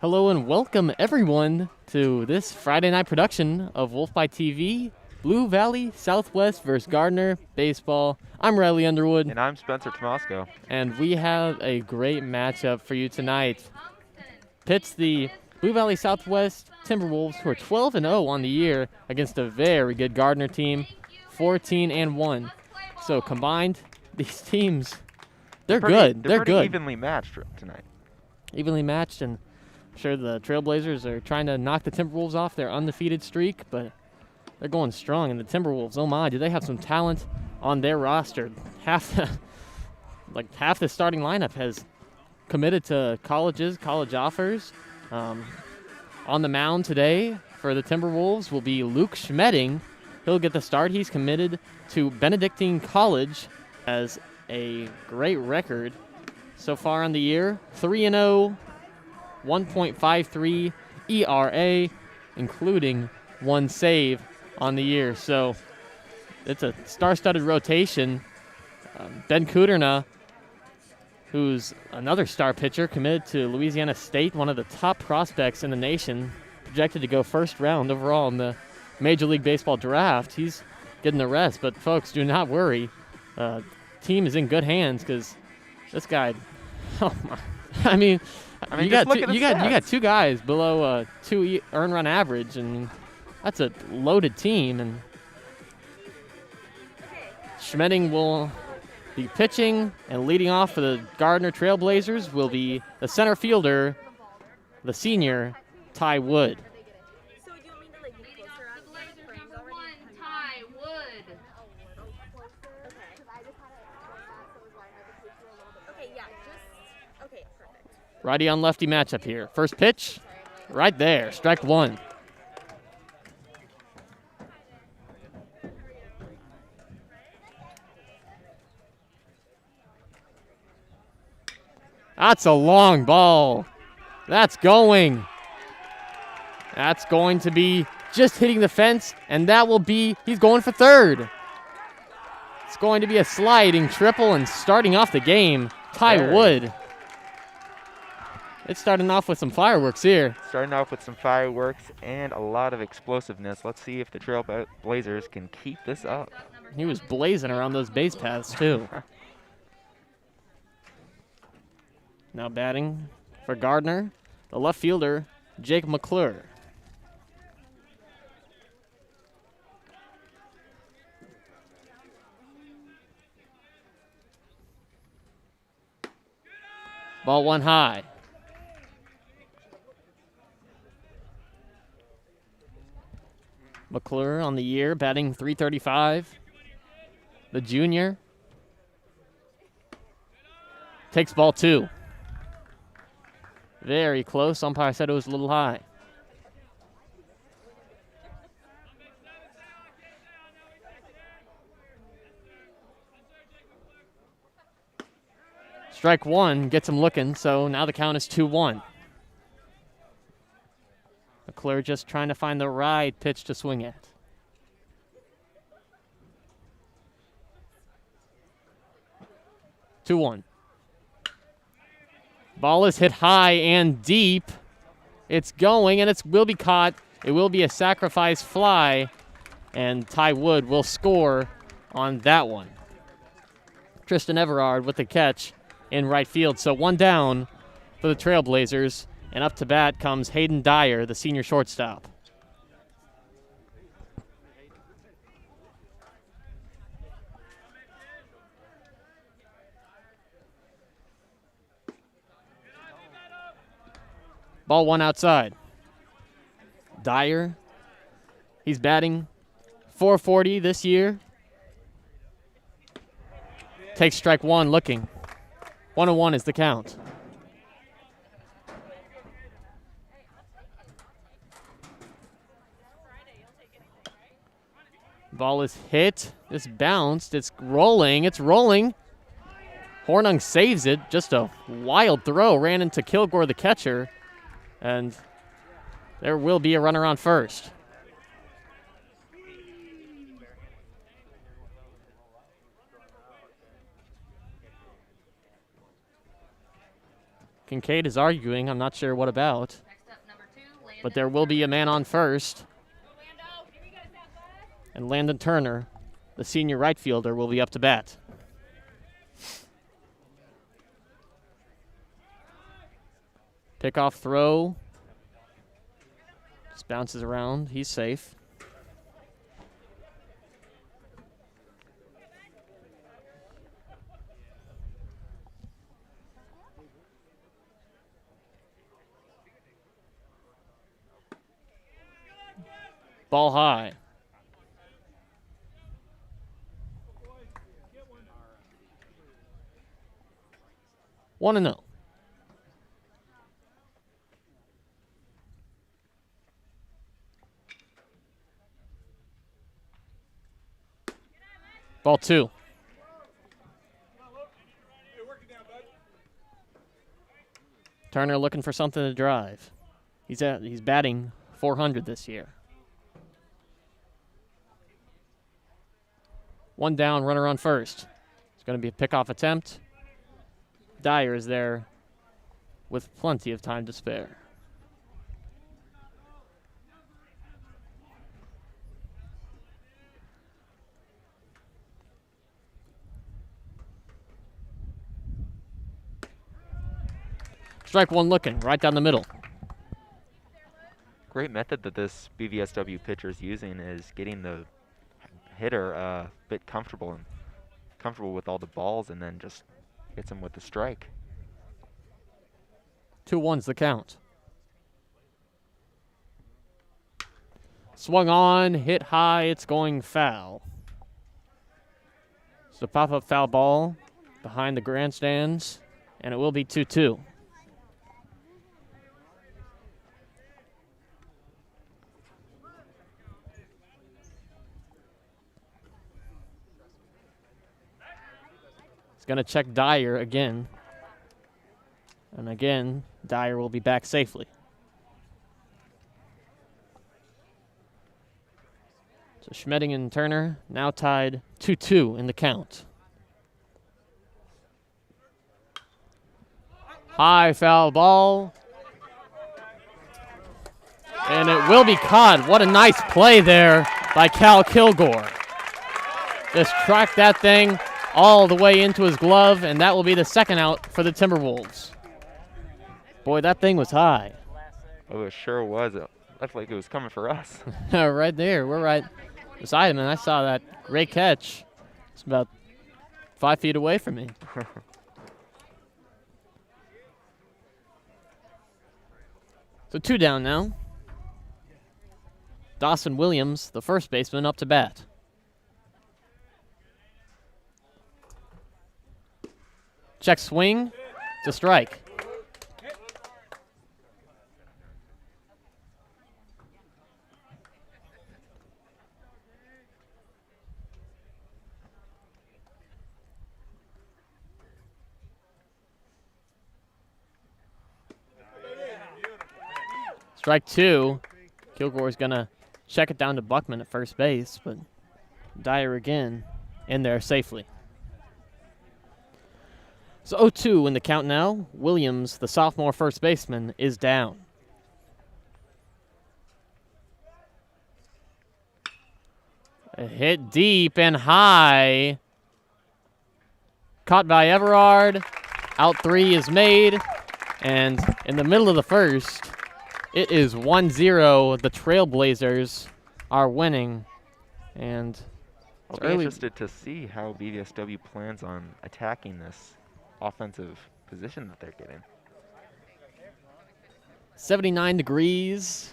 Hello and welcome everyone to this Friday night production of WolfByte TV, Blue Valley Southwest versus Gardner Baseball. I'm Riley Underwood. And I'm Spencer Tomasco. And we have a great matchup for you tonight. Pits the Blue Valley Southwest Timberwolves, who are 12-0 on the year, against a very good Gardner team, 14-1. So combined, these teams, they're good. They're pretty good. Evenly matched tonight. Evenly matched, and I'm sure the Trailblazers are trying to knock the Timberwolves off their undefeated streak, but they're going strong. And the Timberwolves, oh my, do they have some talent on their roster? Half the starting lineup has committed to college offers. On the mound today for the Timberwolves will be Luke Schmedding. He'll get the start. He's committed to Benedictine College, has a great record so far on the year. 3-0, 1.53 ERA, including one save on the year. So it's a star-studded rotation. Ben Kuderna, who's another star pitcher, committed to Louisiana State, one of the top prospects in the nation, projected to go first round overall in the Major League Baseball draft. He's getting the rest, but folks, do not worry. Team is in good hands because this guy, oh my, I mean you got two guys below 2 earned run average, and that's a loaded team. And Schmedding will be pitching, and leading off for the Gardner Trailblazers will be the center fielder, the senior, Ty Wood. So do you want me to get closer up? Number 1, Ty Wood. Okay, yeah, okay, perfect. Righty on lefty matchup here. First pitch, right there, strike one. That's a long ball. That's going. That's going to be just hitting the fence, and that will be, he's going for third. It's going to be a sliding triple, and starting off the game, Ty Wood. It's starting off with some fireworks here. Starting off with some fireworks and a lot of explosiveness. Let's see if the Trailblazers can keep this up. He was blazing around those base paths, too. Now batting for Gardner, the left fielder, Jake Mcclure. Ball one high. Mcclure on the year, batting .335. The junior takes ball two. Very close. Umpire said it was a little high. Strike one gets him looking, so now the count is 2-1. McClure just trying to find the right pitch to swing at. Two one. Ball is hit high and deep. It's going, and it will be caught. It will be a sacrifice fly, and Ty Wood will score on that one. Tristan Everard with the catch in right field. So one down for the Trailblazers, and up to bat comes Hayden Dyer, the senior shortstop. Ball one outside. Dyer, he's batting .440 this year. Takes strike one looking. 1-1 is the count. Ball is hit. It's bounced. It's rolling. It's rolling. Hornung saves it. Just a wild throw. Ran into Kilgore, the catcher. And there will be a runner on first. Kincaid is arguing. I'm not sure what about. But there will be a man on first. And Landon Turner, the senior right fielder, will be up to bat. Pickoff throw. Just bounces around. He's safe. Ball high. One and 0. Ball 2. Turner looking for something to drive. He's batting .400 this year. One down, runner on first. It's going to be a pickoff attempt. Dyer is there with plenty of time to spare. Strike one looking, right down the middle. Great method that this BVSW pitcher is using is getting the hitter a bit comfortable with all the balls, and then just gets him with the strike. 2-1's the count. Swung on, hit high, it's going foul. It's a pop-up foul ball behind the grandstands, and it will be 2-2. Going to check Dyer again. And again, Dyer will be back safely. So Schmedding and Turner now tied 2-2 in the count. High foul ball. And it will be caught. What a nice play there by Cal Kilgore. Just tracked that thing all the way into his glove, and that will be the second out for the Timberwolves. Boy, that thing was high. Oh, it sure was. It looked like it was coming for us. Right there. We're right beside him, and I saw that great catch. It's about 5 feet away from me. So 2 down now. Dawson Williams, the first baseman, up to bat. Check swing to strike. Strike 2. Kilgore's going to check it down to Buckman at first base, but Dyer again in there safely. So 0-2 in the count now. Williams, the sophomore first baseman, is down. A hit deep and high. Caught by Everard. Out 3 is made. And in the middle of the first, it is 1-0. The Trailblazers are winning. And I'll be interested to see how BVSW plans on attacking this offensive position that they're getting. 79 degrees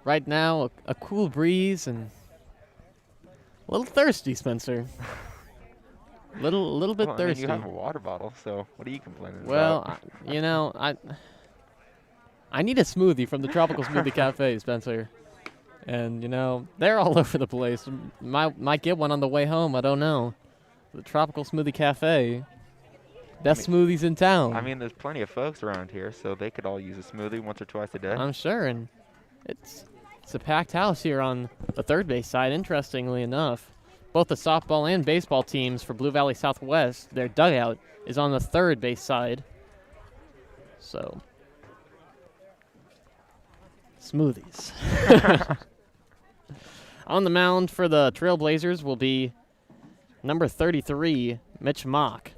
right now, a cool breeze, and a little thirsty, Spencer. little bit well, thirsty. I mean, you have a water bottle, so what are you complaining about? Well, you know, I need a smoothie from the Tropical Smoothie Cafe, Spencer. And, you know, they're all over the place. Might get one on the way home, I don't know. The Tropical Smoothie Cafe. Best smoothies in town. I mean, there's plenty of folks around here, so they could all use a smoothie once or twice a day. I'm sure, and it's a packed house here on the third base side, interestingly enough. Both the softball and baseball teams for Blue Valley Southwest, their dugout is on the third base side. So Smoothies. On the mound for the Trailblazers will be number 33, Mitch Mock.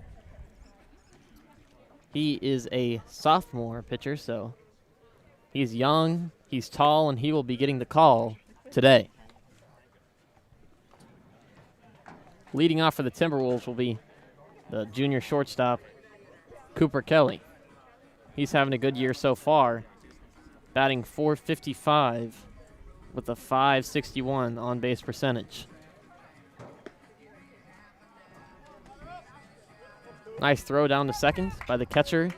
He is a sophomore pitcher, so he's young, he's tall, and he will be getting the call today. Leading off for the Timberwolves will be the junior shortstop, Cooper Kelly. He's having a good year so far, batting .455 with a .561 on-base percentage. Nice throw down to second by the catcher,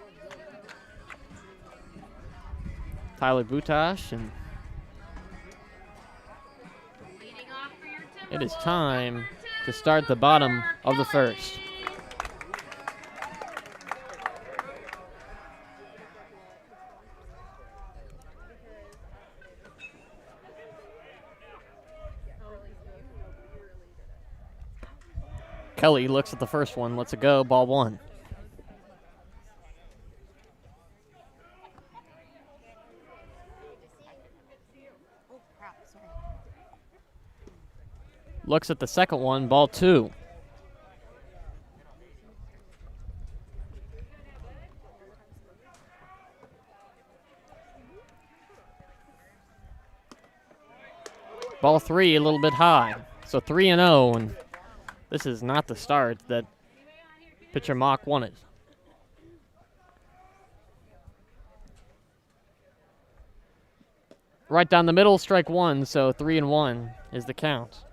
Tyler Butash, and it is time to start the bottom of the first. Kelly looks at the first one, lets it go, ball one. Looks at the second one, ball two. Ball three, a little bit high. So 3-0, and this is not the start that pitcher Mock wanted. Right down the middle, strike one, so 3-1 is the count.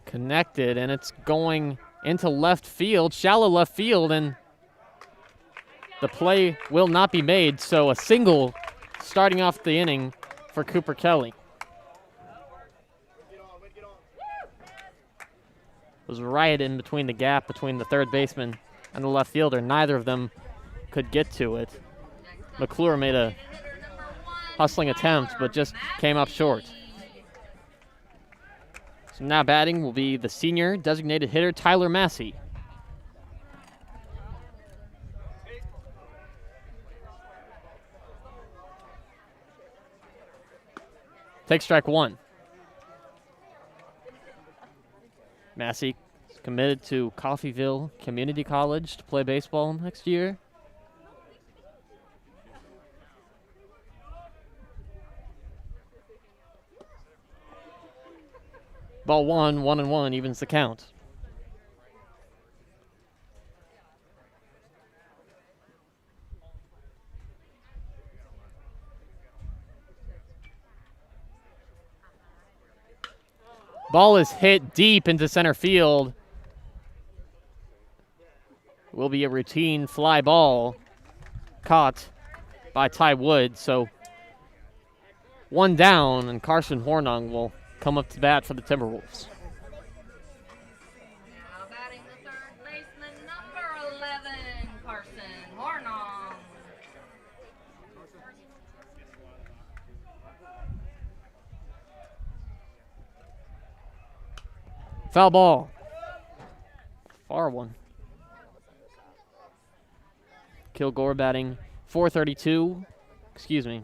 Connected, and it's going into left field, shallow left field, and the play will not be made, so a single starting off the inning for Cooper Kelly. It was right in between the gap between the third baseman and the left fielder. Neither of them could get to it. Mcclure made a hustling attempt, but just came up short. So now batting will be the senior designated hitter, Tyler Massey. Take strike one. Massey is committed to Coffeyville Community College to play baseball next year. Ball one, 1-1, evens the count. Ball is hit deep into center field. Will be a routine fly ball caught by Ty Wood. So one down, and Carson Hornung will come up to bat for the Timberwolves. Now batting the third baseman, number 11, Carson Hornung. Foul ball. Far one. Kilgore batting .432. Excuse me.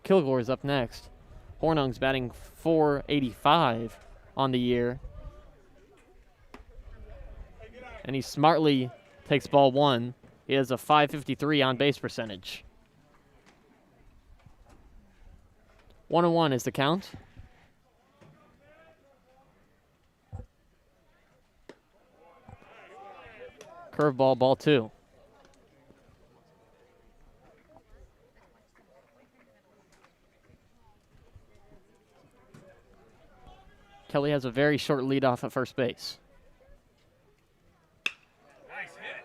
Kilgore is up next. Hornung's batting .485 on the year. And he smartly takes ball one. He has a .553 on base percentage. 1-1 is the count. Curveball, ball two. Kelly has a very short lead off at first base.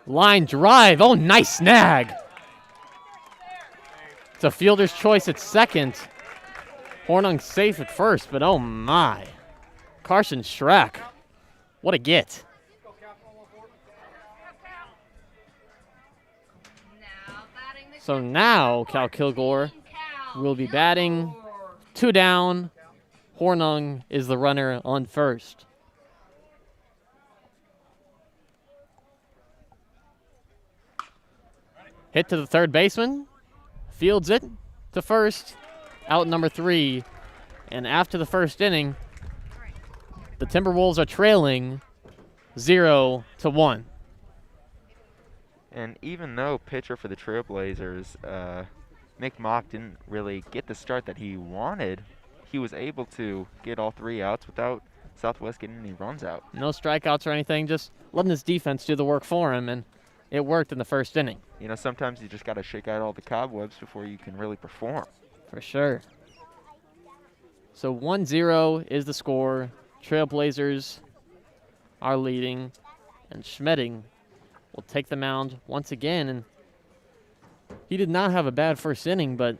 Line drive. Oh, nice snag. It's a fielder's choice at second. Hornung safe at first, but oh my. Carson Schreck. What a get. So now Cal Kilgore will be batting 2 down Hornung is the runner on first. Hit to the third baseman. Fields it to first. Out number 3. And after the first inning, the Timberwolves are trailing 0-1. And even though pitcher for the Trailblazers, Mick Mock didn't really get the start that he wanted, he was able to get all 3 outs without Southwest getting any runs out. No strikeouts or anything, just letting his defense do the work for him, and it worked in the first inning. You know, sometimes you just got to shake out all the cobwebs before you can really perform. For sure. So 1-0 is the score. Trailblazers are leading, and Schmedding will take the mound once again. And he did not have a bad first inning, but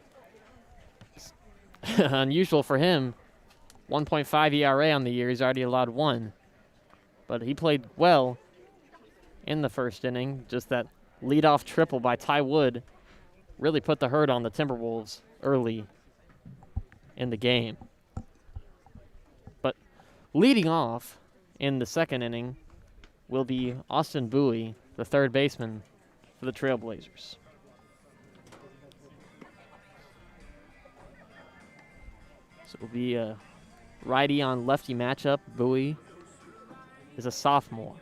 unusual for him. 1.5 ERA on the year. He's already allowed 1. But he played well in the first inning. Just that leadoff triple by Ty Wood really put the hurt on the Timberwolves early in the game. But leading off in the second inning will be Austin Bowie, the third baseman for the Trailblazers. So it will be a righty on lefty matchup. Bowie is a sophomore.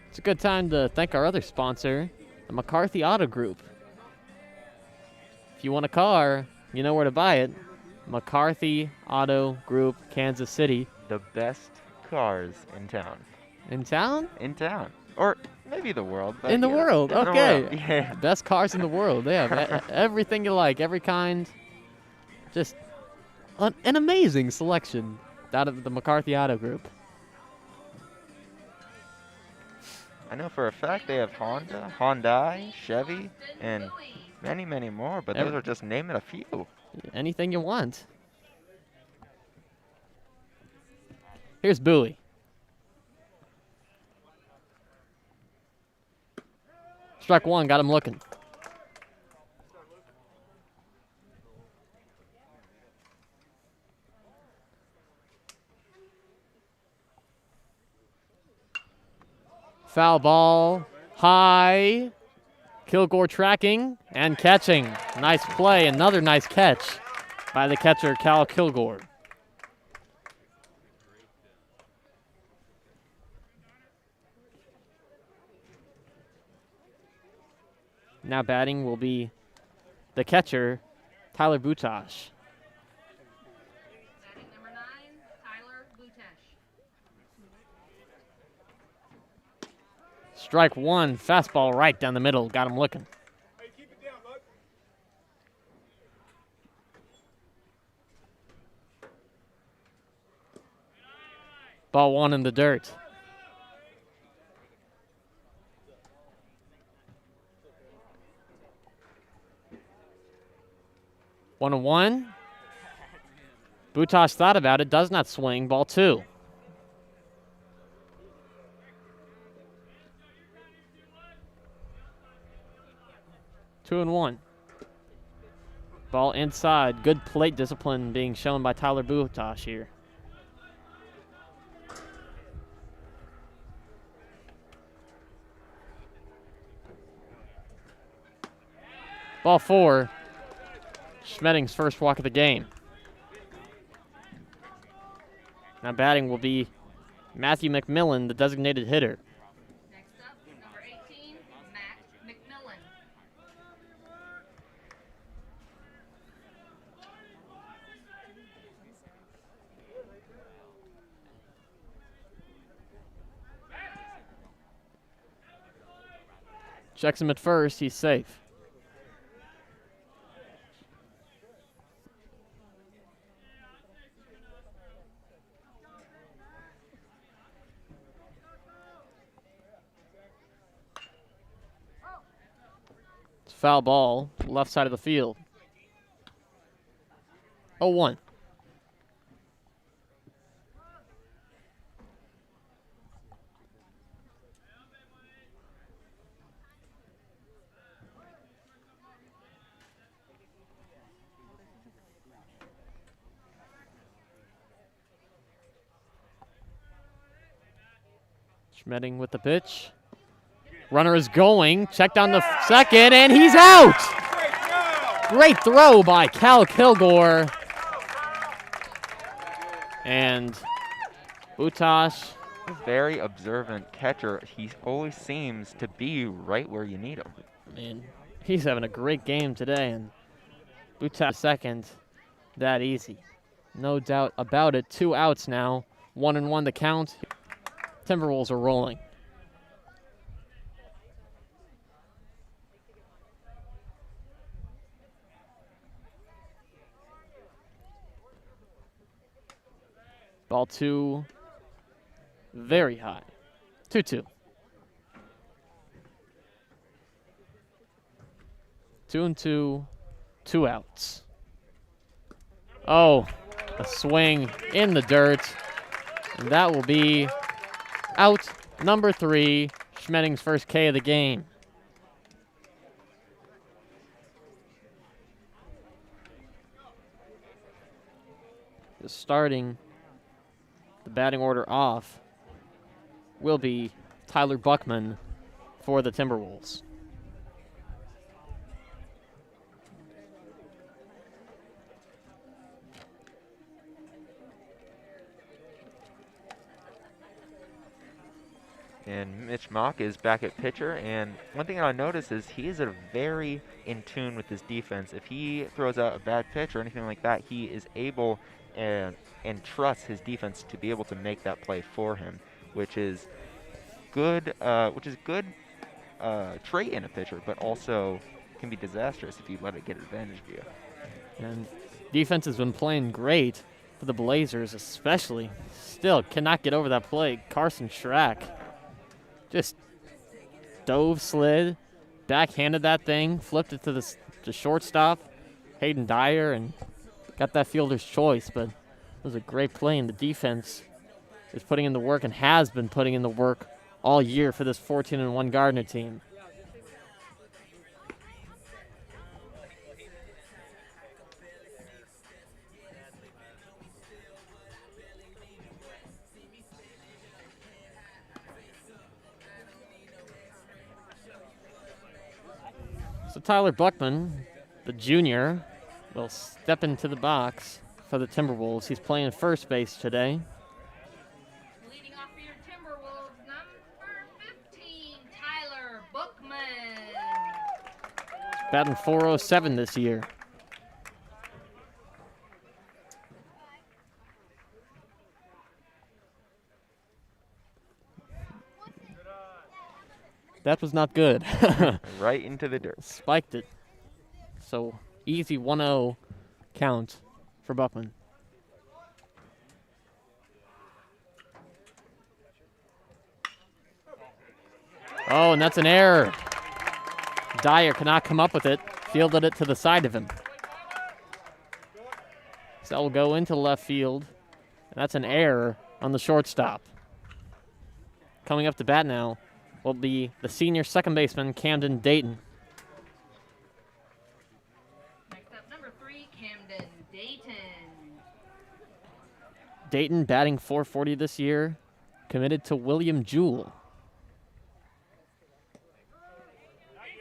It's a good time to thank our other sponsor, the McCarthy Auto Group. If you want a car, you know where to buy it. McCarthy Auto Group, Kansas City. The best cars in town. In town? In town. Or maybe the world. But In the yeah, world, in the okay. world, yeah. Best cars in the world. They have everything you like, every kind. Just an amazing selection out of the McCarthy Auto Group. I know for a fact they have Honda, Hyundai, Chevy, and many, many more, but those are just naming a few. Anything you want. Here's Bowie. Struck 1, got him looking. Foul ball, high. Kilgore tracking and catching. Nice play, another nice catch by the catcher, Cal Kilgore. Now batting will be the catcher, Tyler Butash. Batting number 9, Tyler Butash. Strike 1, fastball right down the middle, got him looking. Ball 1 in the dirt. One and 1. Butash thought about it, does not swing. Ball 2. Two and 1. Ball inside. Good plate discipline being shown by Tyler Butash here. Ball 4. Schmedding's first walk of the game. Now batting will be Matthew McMillan, the designated hitter. Next up, number 18, Matt McMillan. Checks him at first, he's safe. Foul ball, left side of the field. 0-1. Schmedding with the pitch. Runner is going. Check down the second, and he's out! Great throw by Cal Kilgore. And Butash. Very observant catcher. He always seems to be right where you need him. Man, he's having a great game today, and Butash second, that easy. No doubt about it. 2 outs now. 1-1 the count. Timberwolves are rolling. Ball 2, very high. 2-2. 2-2, 2 outs. Oh, a swing in the dirt. And that will be out number 3, Schmedding's first K of the game. Just starting the batting order off will be Tyler Buckman for the Timberwolves. And Mitch Mock is back at pitcher, and one thing I notice is he is very in tune with his defense. If he throws out a bad pitch or anything like that, he is able and trusts his defense to be able to make that play for him, which is good. Trait in a pitcher, but also can be disastrous if you let it get advantage of you. And defense has been playing great for the Blazers, especially. Still cannot get over that play. Carson Schrack just dove, slid, backhanded that thing, flipped it to the shortstop, Hayden Dyer, and got that fielder's choice. But it was a great play, and the defense is putting in the work and has been putting in the work all year for this 14-1 Gardner team. So Tyler Buckman, the junior, will step into the box for the Timberwolves. He's playing first base today. Leading off for your Timberwolves, number 15, Tyler Buckman. Batting .407 this year. That was not good. Right into the dirt. Spiked it. So easy 1-0 count for Buckman. Oh, and that's an error. Dyer cannot come up with it. Fielded it to the side of him. So that will go into left field. And that's an error on the shortstop. Coming up to bat now will be the senior second baseman, Camden Dayton. Next up, number 3, Camden Dayton. Dayton batting .440 this year, committed to William Jewell.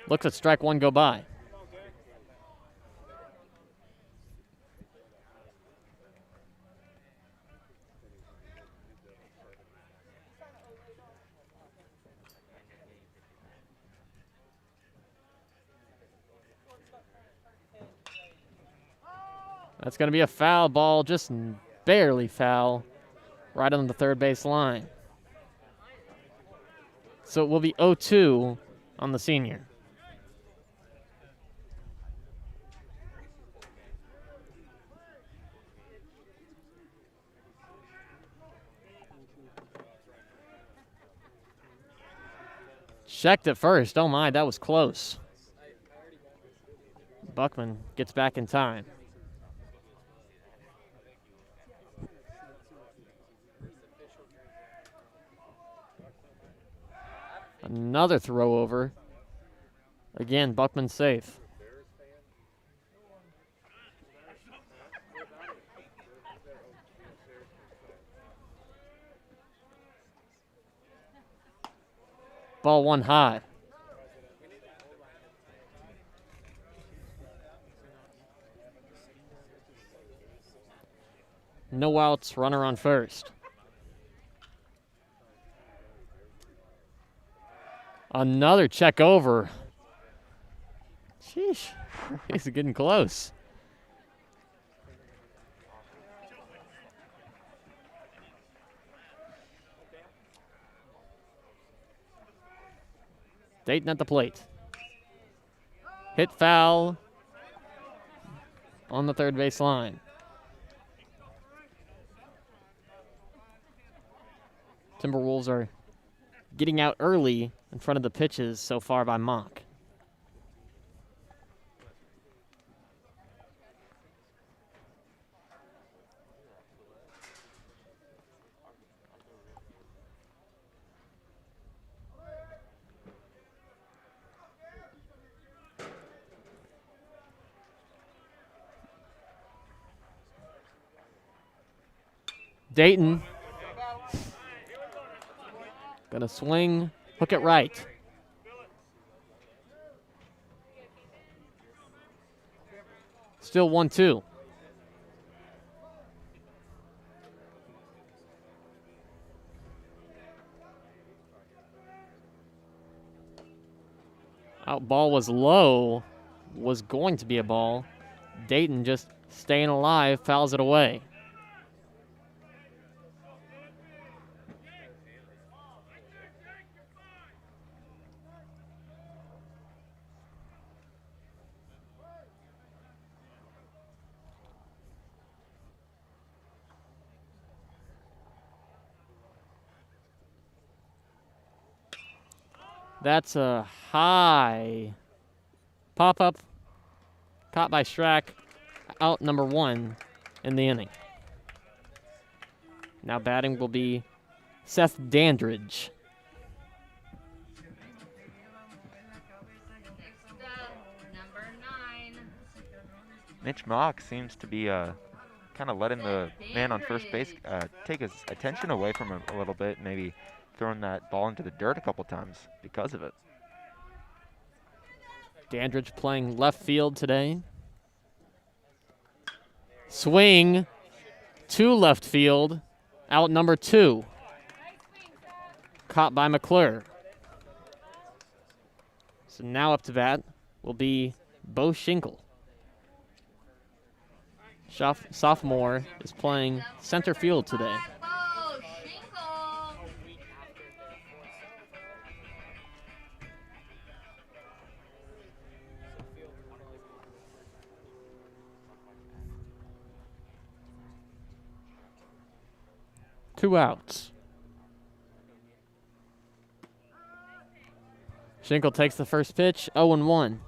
Looks at strike one go by. That's going to be a foul ball, just barely foul, right on the third base line. So it will be 0-2 on the senior. Checked it first. Oh my, that was close. Buckman gets back in time. Another throw over. Again, Buckman safe. Ball one high. No outs, runner on first. Another check over. Sheesh, he's getting close. Dayton at the plate. Hit foul on the third base line. Timberwolves are getting out early in front of the pitches so far by Mock. Dayton gonna swing, hook it right. Still 1-2. Out ball was low, was going to be a ball. Dayton just staying alive, fouls it away. That's a high pop-up, caught by Strack, out number 1 in the inning. Now batting will be Seth Dandridge. Next up, number 9. Mitch Mock seems to be kind of letting the man on first base take his attention away from him a little bit, maybe throwing that ball into the dirt a couple times because of it. Dandridge playing left field today. Swing to left field, out number 2. Caught by Mcclure. So now up to bat will be Bo Schinkel. Sophomore is playing center field today. Bo Schinkel. 2 outs. Schinkel takes the first pitch, 0-1.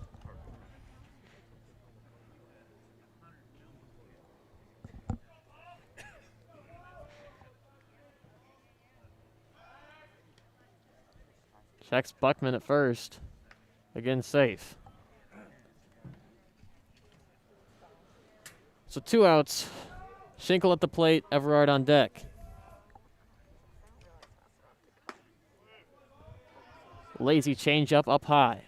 Checks Buckman at first. Again, safe. So 2 outs. Schinkel at the plate, Everard on deck. Lazy changeup up high.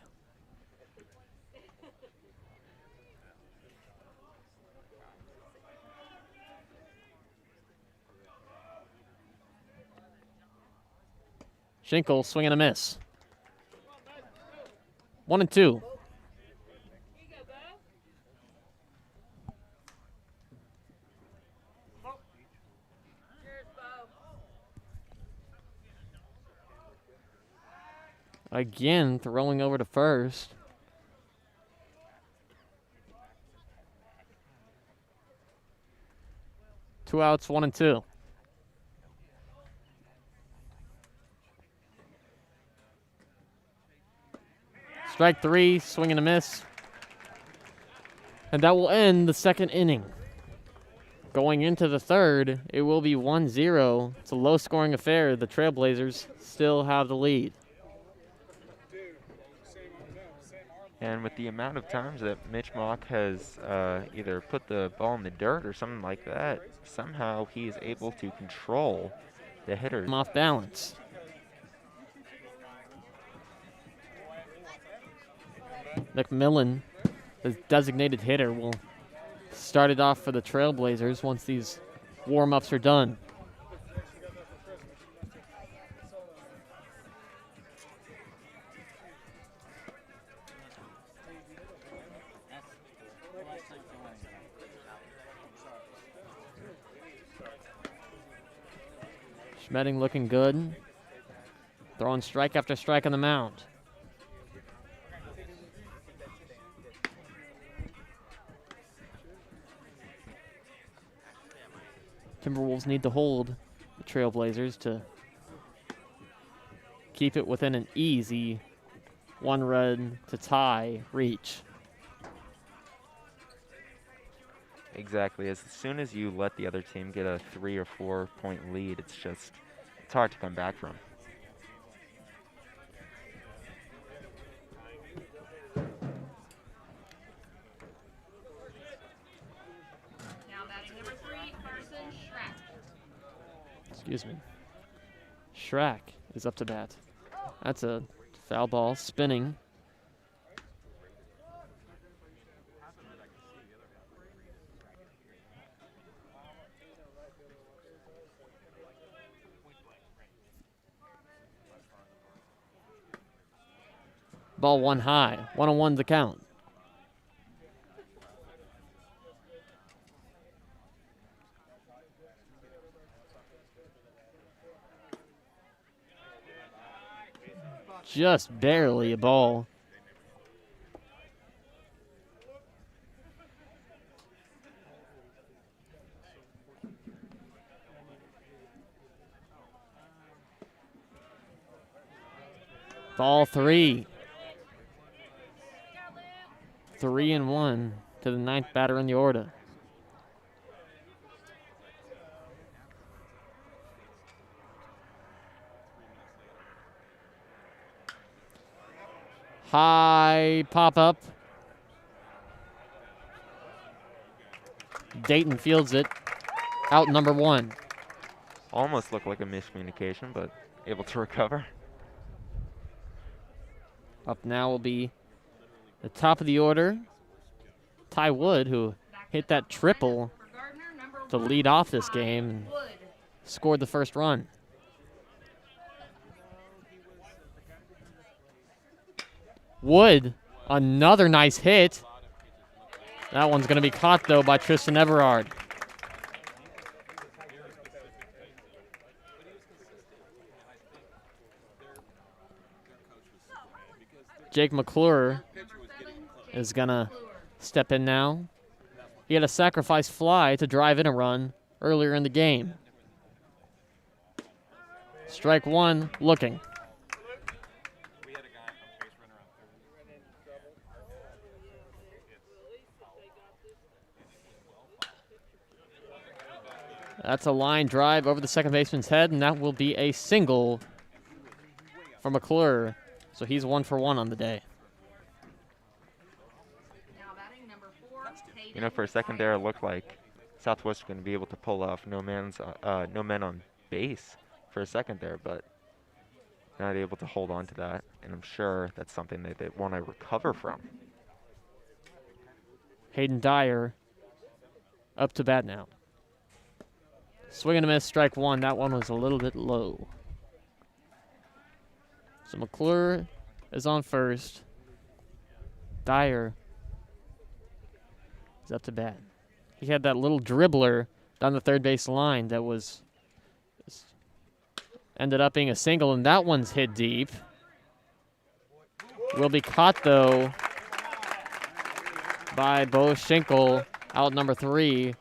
Schinkel swing and a miss. 1-2. Again, throwing over to first. Two outs, 1-2. Strike 3, swing and a miss. And that will end the second inning. Going into the third, it will be 1-0. It's a low-scoring affair. The Trailblazers still have the lead. And with the amount of times that Mitch Mock has either put the ball in the dirt or something like that, somehow he is able to control the hitters. Off balance. McMillan, the designated hitter, will start it off for the Trailblazers once these warm-ups are done. Schmedding looking good. Throwing strike after strike on the mound. Timberwolves need to hold the Trailblazers to keep it within an easy 1-run to tie reach. Exactly. As soon as you let the other team get a 3 or 4 point lead, it's hard to come back from. Now batting number 3, Carson Schrack. Excuse me. Schrack is up to bat. That's a foul ball spinning. Ball 1 high. 1-on-1 the count. Just barely a ball. Ball 3. 3-1 to the 9th batter in the order. High pop-up. Dayton fields it. Out number 1. Almost looked like a miscommunication, but able to recover. Up now will be the top of the order, Ty Wood, who hit that triple For Gardner, number to 1, lead off this Ty game and Wood. scored the first run. Wood, another nice hit. That one's going to be caught, though, by Tristan Everard. Jake Mcclure is going to step in now. He had a sacrifice fly to drive in a run earlier in the game. Strike 1, looking. That's a line drive over the second baseman's head, and that will be a single for Mcclure. So he's 1 for 1 on the day. Now batting number 4, You know, for a second there, it looked like Southwest was going to be able to pull off no men on base for a second there, but not able to hold on to that. And I'm sure that's something that they want to recover from. Hayden Dyer up to bat now. Swing and a miss, strike 1. That one was a little bit low. So Mcclure is on first. Dyer is up to bat. He had that little dribbler down the third base line that ended up being a single, and that one's hit deep. Will be caught, though, by Bo Schinkel, out number 3,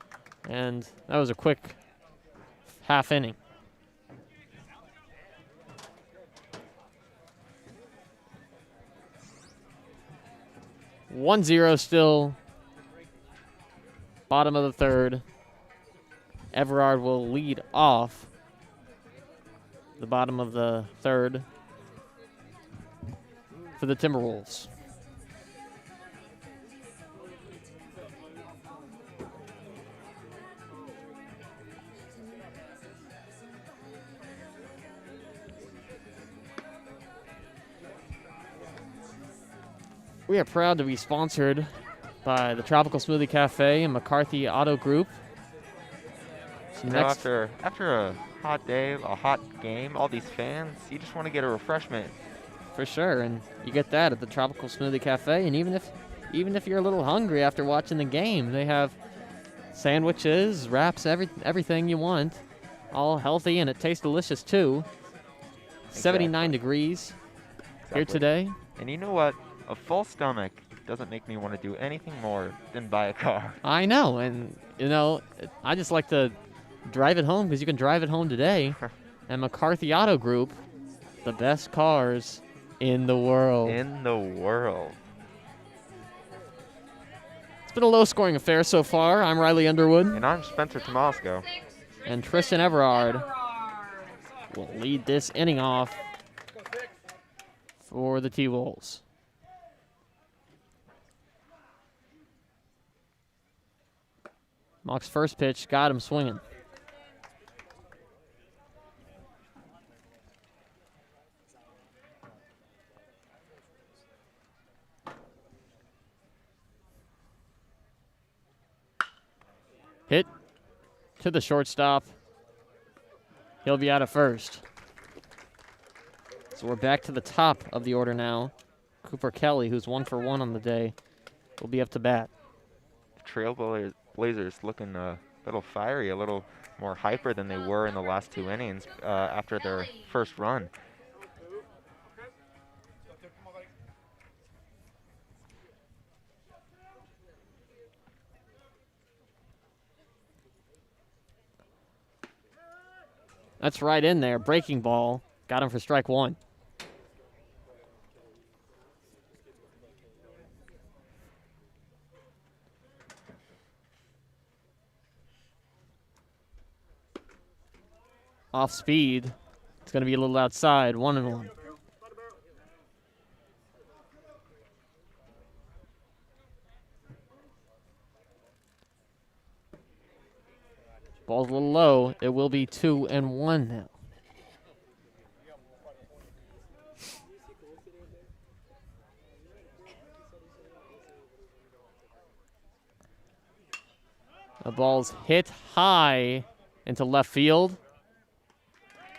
and that was a quick half inning. One zero still. Bottom of the third. Everard will lead off the bottom of the third for the Timberwolves. We are proud to be sponsored by the Tropical Smoothie Cafe and McCarthy Auto Group. So You know, after a hot day, a hot game, all these fans, you just want to get a refreshment. For sure, and you get that at the Tropical Smoothie Cafe. And even if you're a little hungry after watching the game, they have sandwiches, wraps, everything you want, all healthy, and it tastes delicious too. Exactly. 79 degrees here today. And you know what? A full stomach doesn't make me want to do anything more than buy a car. I know, and you know, I just like to drive it home because you can drive it home today. And McCarthy Auto Group, the best cars in the world. In the world. It's been a low-scoring affair so far. I'm Riley Underwood. And I'm Spencer Tomasco. And Tristan Everard will lead this inning off for the T-Wolves. Mock's first pitch got him swinging. Hit to the shortstop. He'll be out at first. So we're back to the top of the order now. Cooper Kelly, who's 1 for 1 on the day, will be up to bat. The Trailblazers looking a little fiery, a little more hyper than they were in the last 2 innings after their first run. That's right in there. Breaking ball. Got him for strike 1. Off speed. It's going to be a little outside. 1-1. Ball's a little low. It will be 2-1 now. The ball's hit high into left field.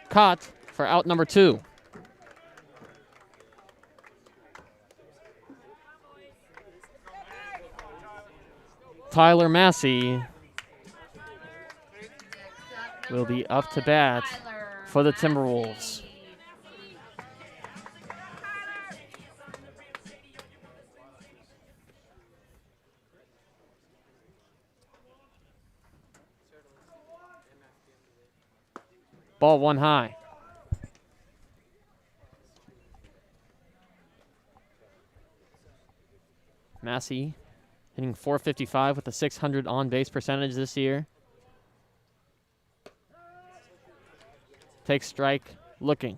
Caught for out number 2. Tyler Massey will be up to bat for the Timberwolves. Ball 1 high. Massey hitting .455 with a .600 on-base percentage this year. Takes strike, looking.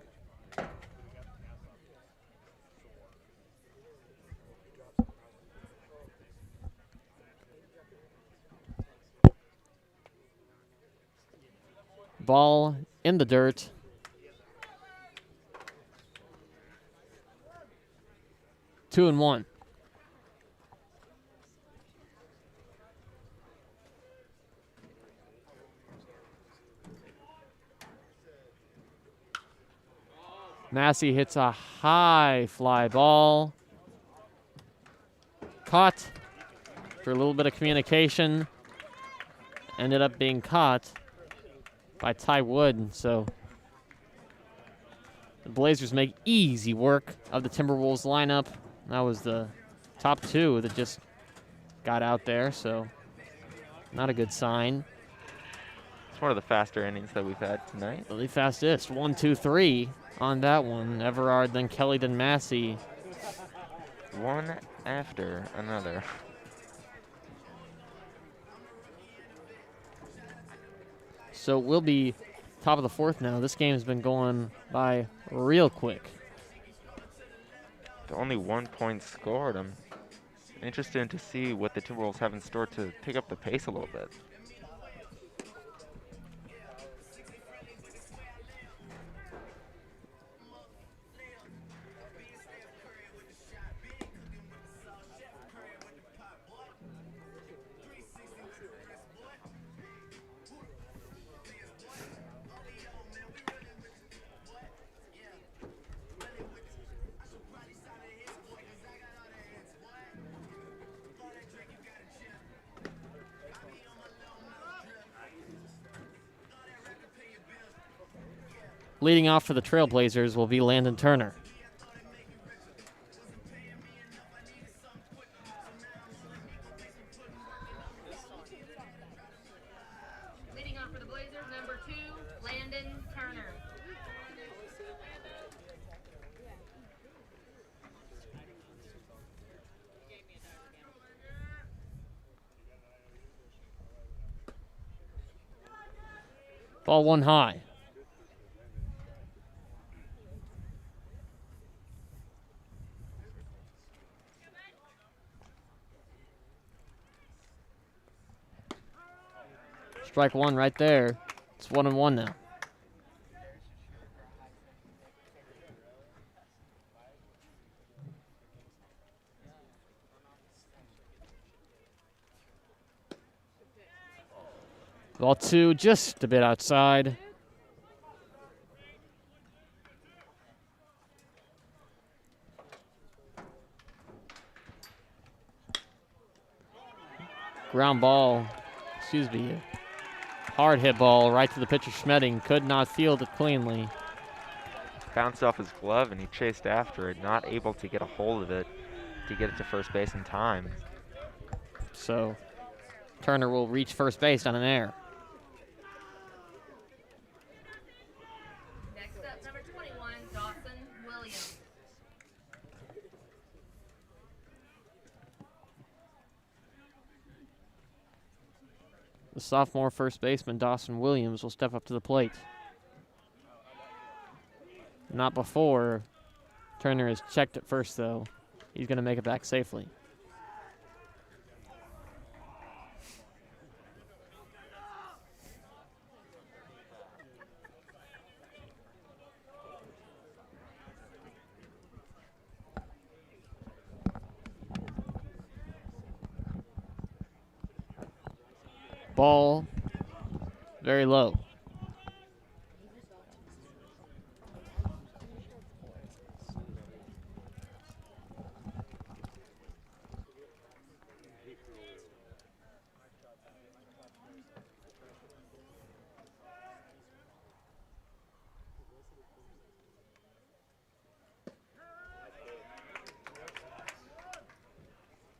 Ball in the dirt. Two and one. Massey hits a high fly ball. Caught for a little bit of communication. Ended up being caught by Ty Wood. So the Blazers make easy work of the Timberwolves lineup. That was the top two that just got out there, so not a good sign. It's one of the faster innings that we've had tonight. Really fastest. 1, 2, 3 on that one. Everard, then Kelly, then Massey. One after another. So we'll be top of the fourth now. This game has been going by real quick. Only 1 point scored. I'm interested to see what the Timberwolves have in store to pick up the pace a little bit. Leading off for the Trailblazers will be Landon Turner. Leading off for the Blazers, number 2, Landon Turner. Ball one high. Strike one right there. It's 1-1 now. Ball two, just a bit outside. Ground ball, excuse me, hard hit ball right to the pitcher Schmedding. Could not field it cleanly. Bounced off his glove and he chased after it, not able to get a hold of it to get it to first base in time. So Turner will reach first base on an error. Next up, number 21, Dawson Williams. The sophomore first baseman, Dawson Williams, will step up to the plate. Not before Turner has checked it first, though. He's going to make it back safely. Ball very low.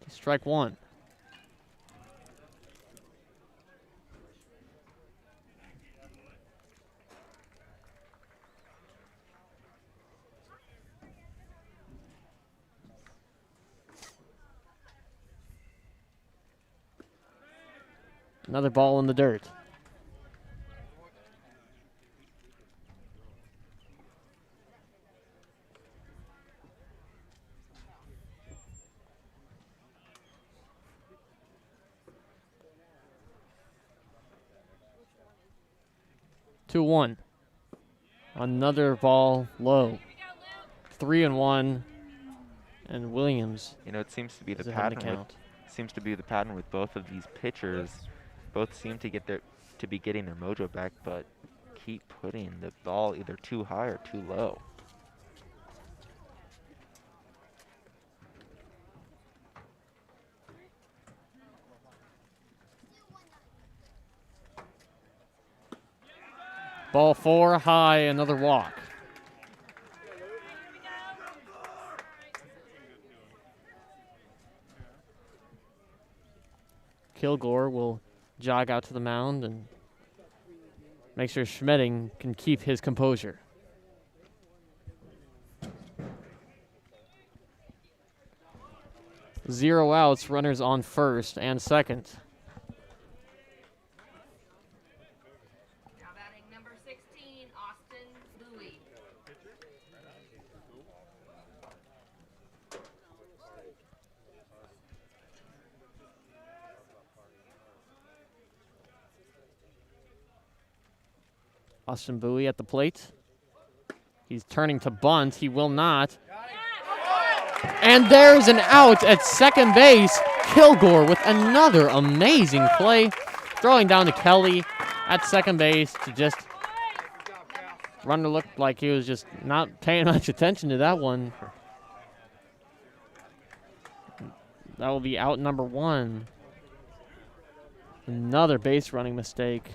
Strike one. Another ball in the dirt. Two one. Another ball low. 3-1, and Williams. You know, it seems to be the is ahead in pattern. count. Seems to be the pattern with both of these pitchers. Both seem to be getting their mojo back, but keep putting the ball either too high or too low. Ball four high, another walk. Kilgore will jog out to the mound and make sure Schmedding can keep his composure. Zero outs, runners on first and second. Now batting number 16, Austin Bowie. Austin Bowie at the plate. He's turning to bunt. He will not. And there's an out at second base. Kilgore with another amazing play. Throwing down to Kelly at second base to just... Runner looked like he was just not paying much attention to that one. That will be out number one. Another base running mistake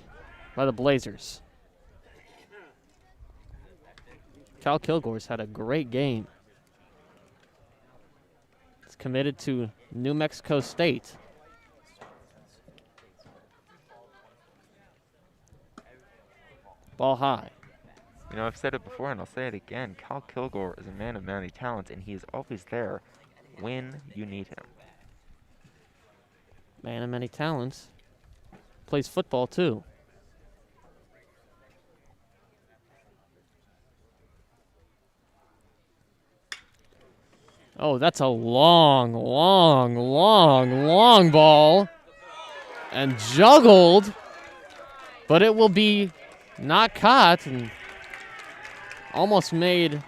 by the Blazers. Cal Kilgore's had a great game. He's committed to New Mexico State. Ball high. You know, I've said it before and I'll say it again. Cal Kilgore is a man of many talents, and he is always there when you need him. Man of many talents. Plays football, too. Oh, that's a long, long, long, long ball. And juggled. But it will be not caught. And almost made...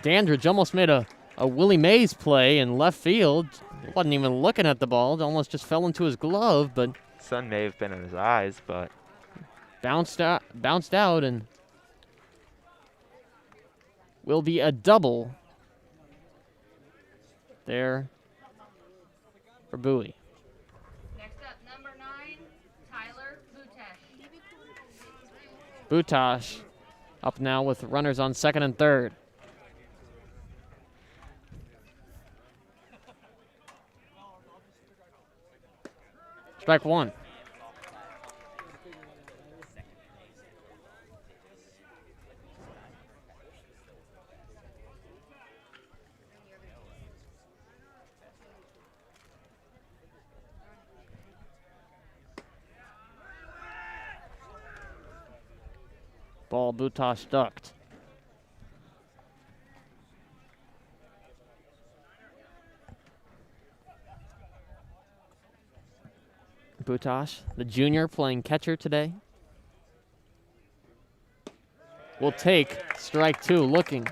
Dandridge almost made a Willie Mays play in left field. Wasn't even looking at the ball. It almost just fell into his glove, but... Sun may have been in his eyes, but... Bounced out and... will be a double there for Bowie. Next up, number 9, Tyler Butash. Butash up now with runners on second and third. Strike one. Ball Butash ducked. Butash, the junior, playing catcher today. Will take strike two, looking.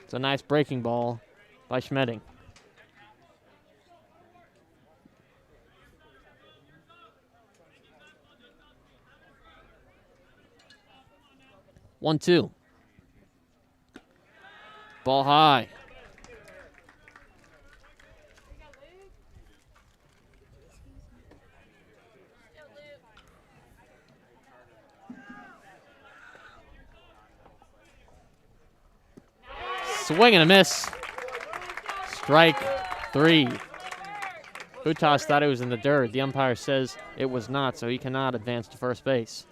It's a nice breaking ball by Schmedding. One, two. Ball high. Swing and a miss. Strike three. Butash thought it was in the dirt. The umpire says it was not, so he cannot advance to first base.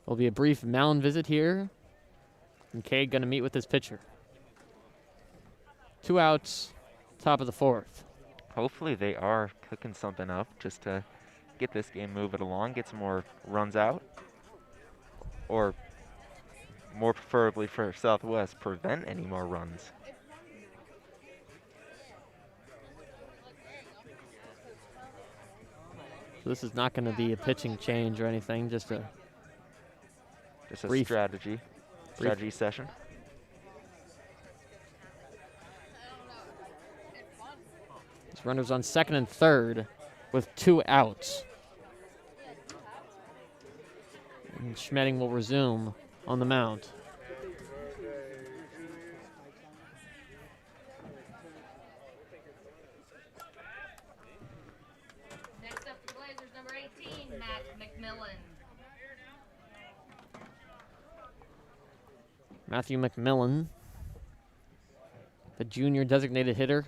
There'll be a brief mound visit here. And Cade going to meet with his pitcher. 2 outs, top of the fourth. Hopefully they are cooking something up just to get this game moving along, get some more runs out. Or more preferably for Southwest, prevent any more runs. So this is not going to be a pitching change or anything, just a brief strategy session. This runner's on second and third with 2 outs. And Schmedding will resume on the mound. Next up for Blazers, number 18, Matt McMillan. Matthew McMillan, the junior designated hitter,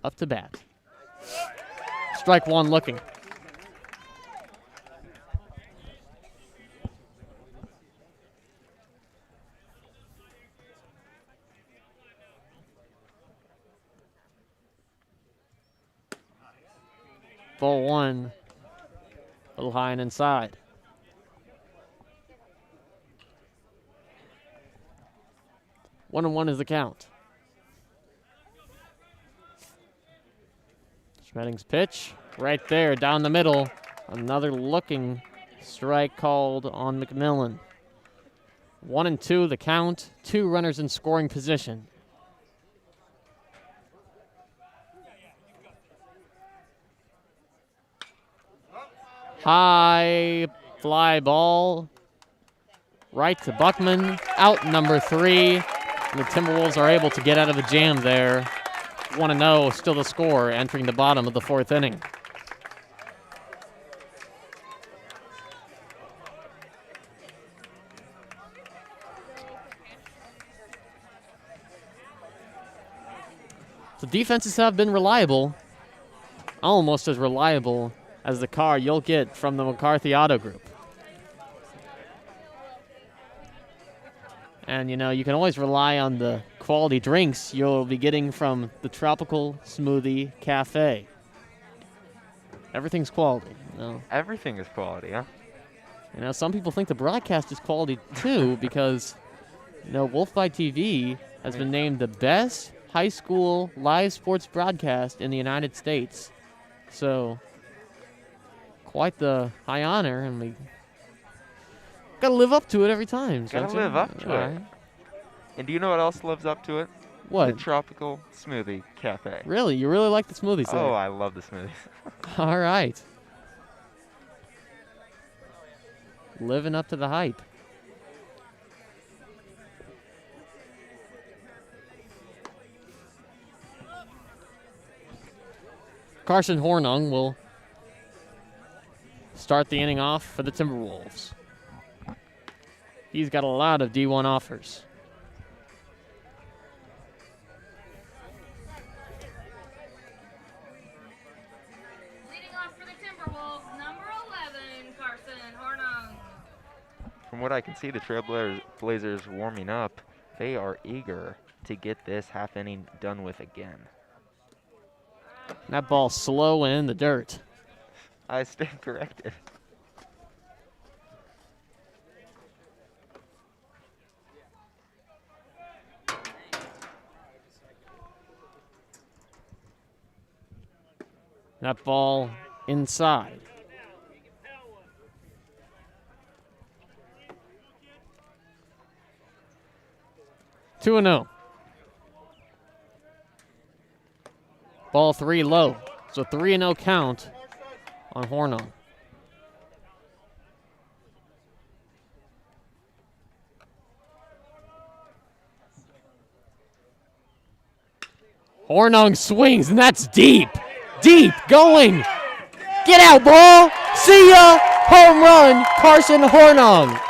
up to bat. Strike one looking. Ball one, a little high and inside. One and one is the count. Schmedding's pitch, right there, down the middle. Another looking strike called on McMillan. 1 and 2 the count, 2 runners in scoring position. High fly ball, right to Buckman, out number 3. And the Timberwolves are able to get out of a jam there. 1-0, still the score, entering the bottom of the 4th inning. So defenses have been reliable, almost as reliable as the car you'll get from the McCarthy Auto Group. And, you know, you can always rely on the quality drinks you'll be getting from the Tropical Smoothie Cafe. Everything's quality. You know? Everything is quality, huh? You know, some people think the broadcast is quality, too, because, you know, WolfByte TV has been named the best high school live sports broadcast in the United States. So, quite the high honor, and we got to live up to it every time. Gotta don't you? live up to All it. right. And do you know what else lives up to it? What? The Tropical Smoothie Cafe. Really? You really like the smoothies there? Oh, I love the smoothies. All right. Living up to the hype. Carson Hornung will start the inning off for the Timberwolves. He's got a lot of D1 offers. Leading off for the Timberwolves, number 11, Carson Hornung. From what I can see, the Trailblazers warming up. They are eager to get this half inning done with again. That ball slow and in the dirt. I stand corrected. That ball inside. Two and 0. Ball 3 low. So 3-0 count on Hornung. Hornung swings, and that's deep. Deep, going. Get out, ball. See ya. Home run, Carson Hornung.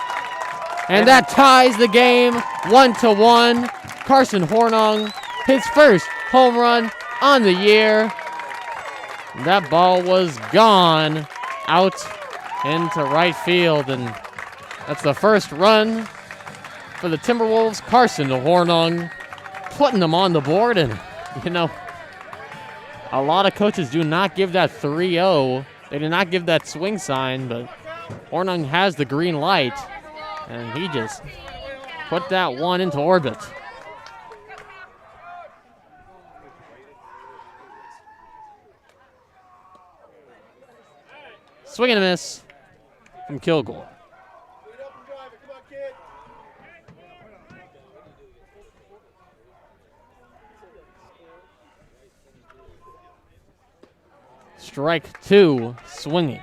And that ties the game 1-1. Carson Hornung, his first home run on the year. That ball was gone out into right field, and that's the first run for the Timberwolves. Carson Hornung putting them on the board, and you know, a lot of coaches do not give that 3-0. They do not give that swing sign, but Hornung has the green light, and he just put that one into orbit. Swing and a miss from Kilgore. Strike 2, swinging.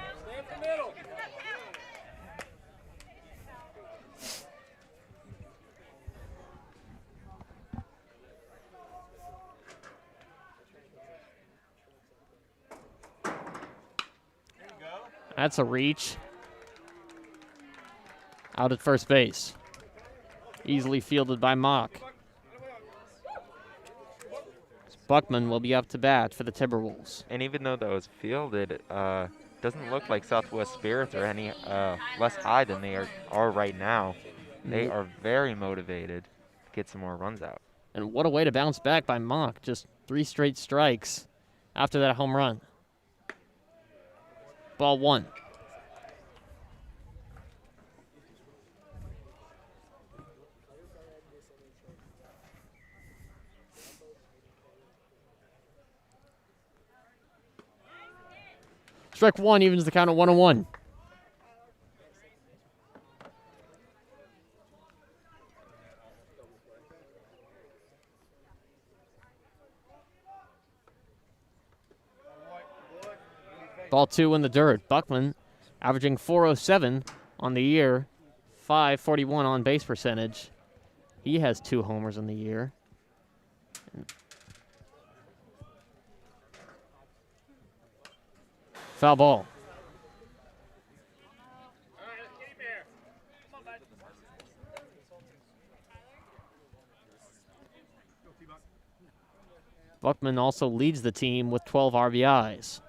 That's a reach. Out at first base. Easily fielded by Mock. Buckman will be up to bat for the Timberwolves. And even though that was fielded, it doesn't look like Southwest Spirits are any less high than they are right now. They are very motivated to get some more runs out. And what a way to bounce back by Mock. Just 3 straight strikes after that home run. Ball 1. Strike 1 evens the count at 1-1. Ball 2 in the dirt. Buckman averaging .407 on the year, .541 on base percentage. He has 2 homers on the year. Foul ball. Buckman also leads the team with 12 RBIs.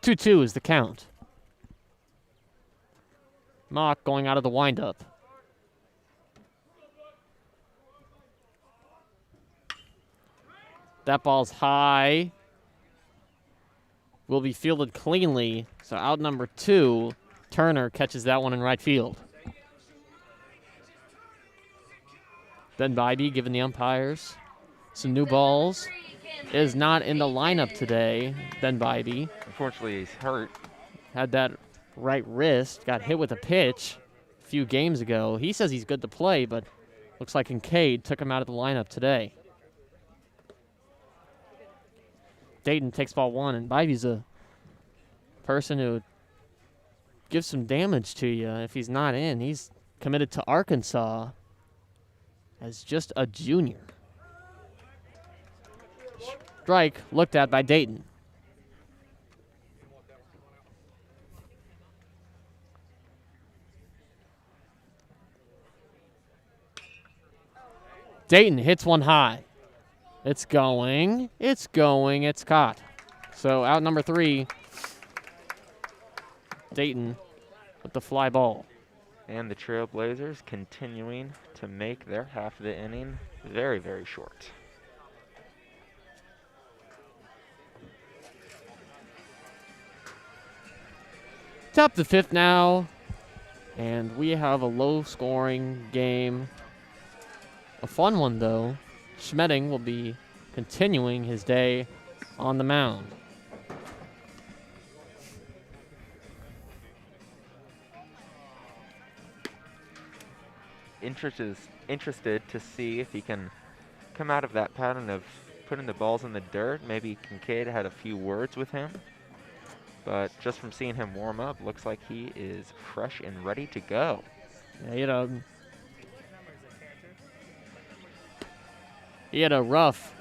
2-2 is the count. Mock going out of the windup. That ball's high. Will be fielded cleanly. So out number 2, Turner catches that one in right field. Ben Bybee giving the umpires some new balls. Is not in the lineup today, Ben Bybee. Unfortunately, he's hurt. Had that right wrist, got hit with a pitch a few games ago. He says he's good to play, but looks like Kincaid took him out of the lineup today. Dayton takes ball 1, and Bybee's a person who gives some damage to you if he's not in. He's committed to Arkansas as just a junior. Strike looked at by Dayton. Dayton hits one high. It's going, it's caught. So out number 3, Dayton with the fly ball. And the Trailblazers continuing to make their half of the inning very, very short. Top of the 5th now, and we have a low-scoring game. A fun one, though. Schmedding will be continuing his day on the mound. Interested to see if he can come out of that pattern of putting the balls in the dirt. Maybe Kincaid had a few words with him. But just from seeing him warm up, looks like he is fresh and ready to go. Yeah, he had a rough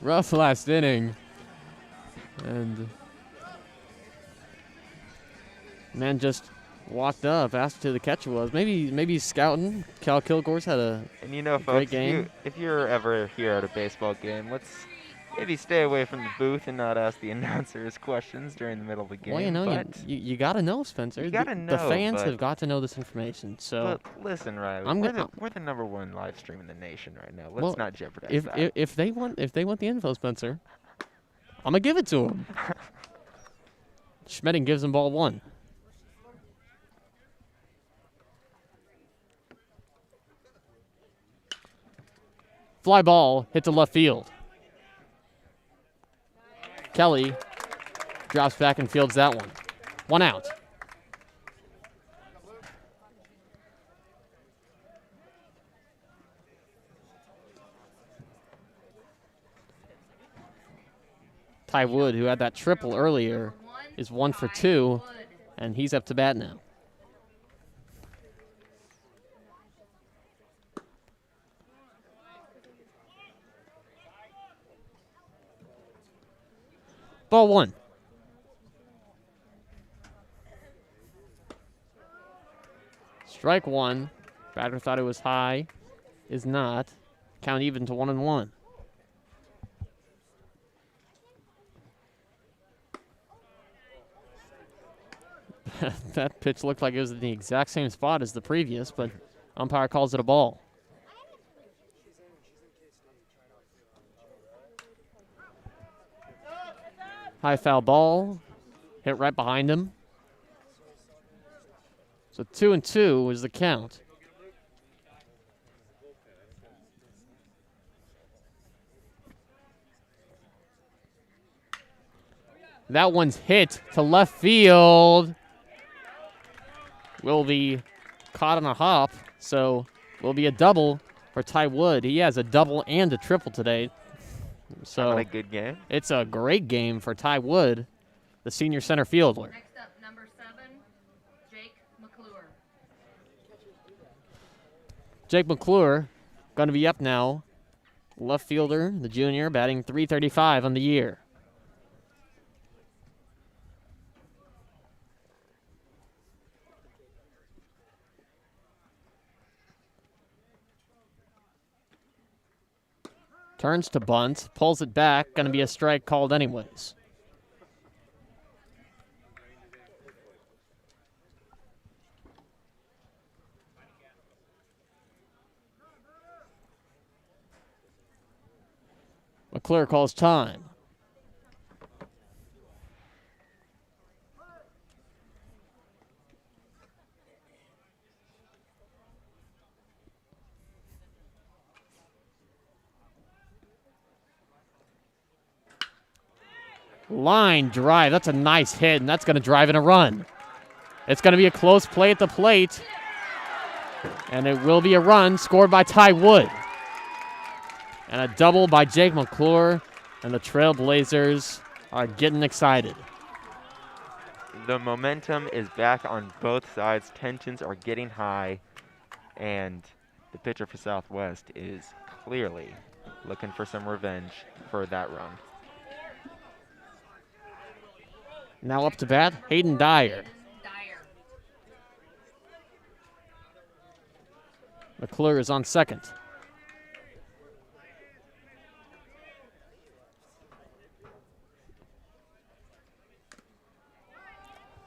rough last inning, and man just walked up, asked who the catcher was. Maybe he's scouting. Cal Kilgore's had a and you know, great folks, game. if you're ever here at a baseball game, let's maybe stay away from the booth and not ask the announcers questions during the middle of the game. Well, you know, but you got to know, Spencer. You got to know. The fans have got to know this information. So, but listen, Riley, we're the #1 live stream in the nation right now. Let's not jeopardize that. If they want the info, Spencer, I'm gonna give it to them. Schmedding gives him ball 1. Fly ball hit to left field. Kelly drops back and fields that one. 1 out. Ty Wood, who had that triple earlier, is 1 for 2, and he's up to bat now. Ball 1. Strike 1. Batter thought it was high. Is not. Count even to 1-1. That pitch looked like it was in the exact same spot as the previous, but umpire calls it a ball. High foul ball. Hit right behind him. So 2-2 is the count. That one's hit to left field. Will be caught on a hop, so will be a double for Ty Wood. He has a double and a triple today. So a good game. It's a great game for Ty Wood, the senior center fielder. Next up, number 7, Jake Mcclure. Jake Mcclure going to be up now. Left fielder, the junior, batting .335 on the year. Turns to bunt, pulls it back. Going to be a strike called anyways. Mcclure calls time. Line drive. That's a nice hit, and that's going to drive in a run. It's going to be a close play at the plate, and it will be a run scored by Ty Wood. And a double by Jake Mcclure, and the Trailblazers are getting excited. The momentum is back on both sides. Tensions are getting high, and the pitcher for Southwest is clearly looking for some revenge for that run. Now up to bat, Hayden Dyer. Mcclure is on second.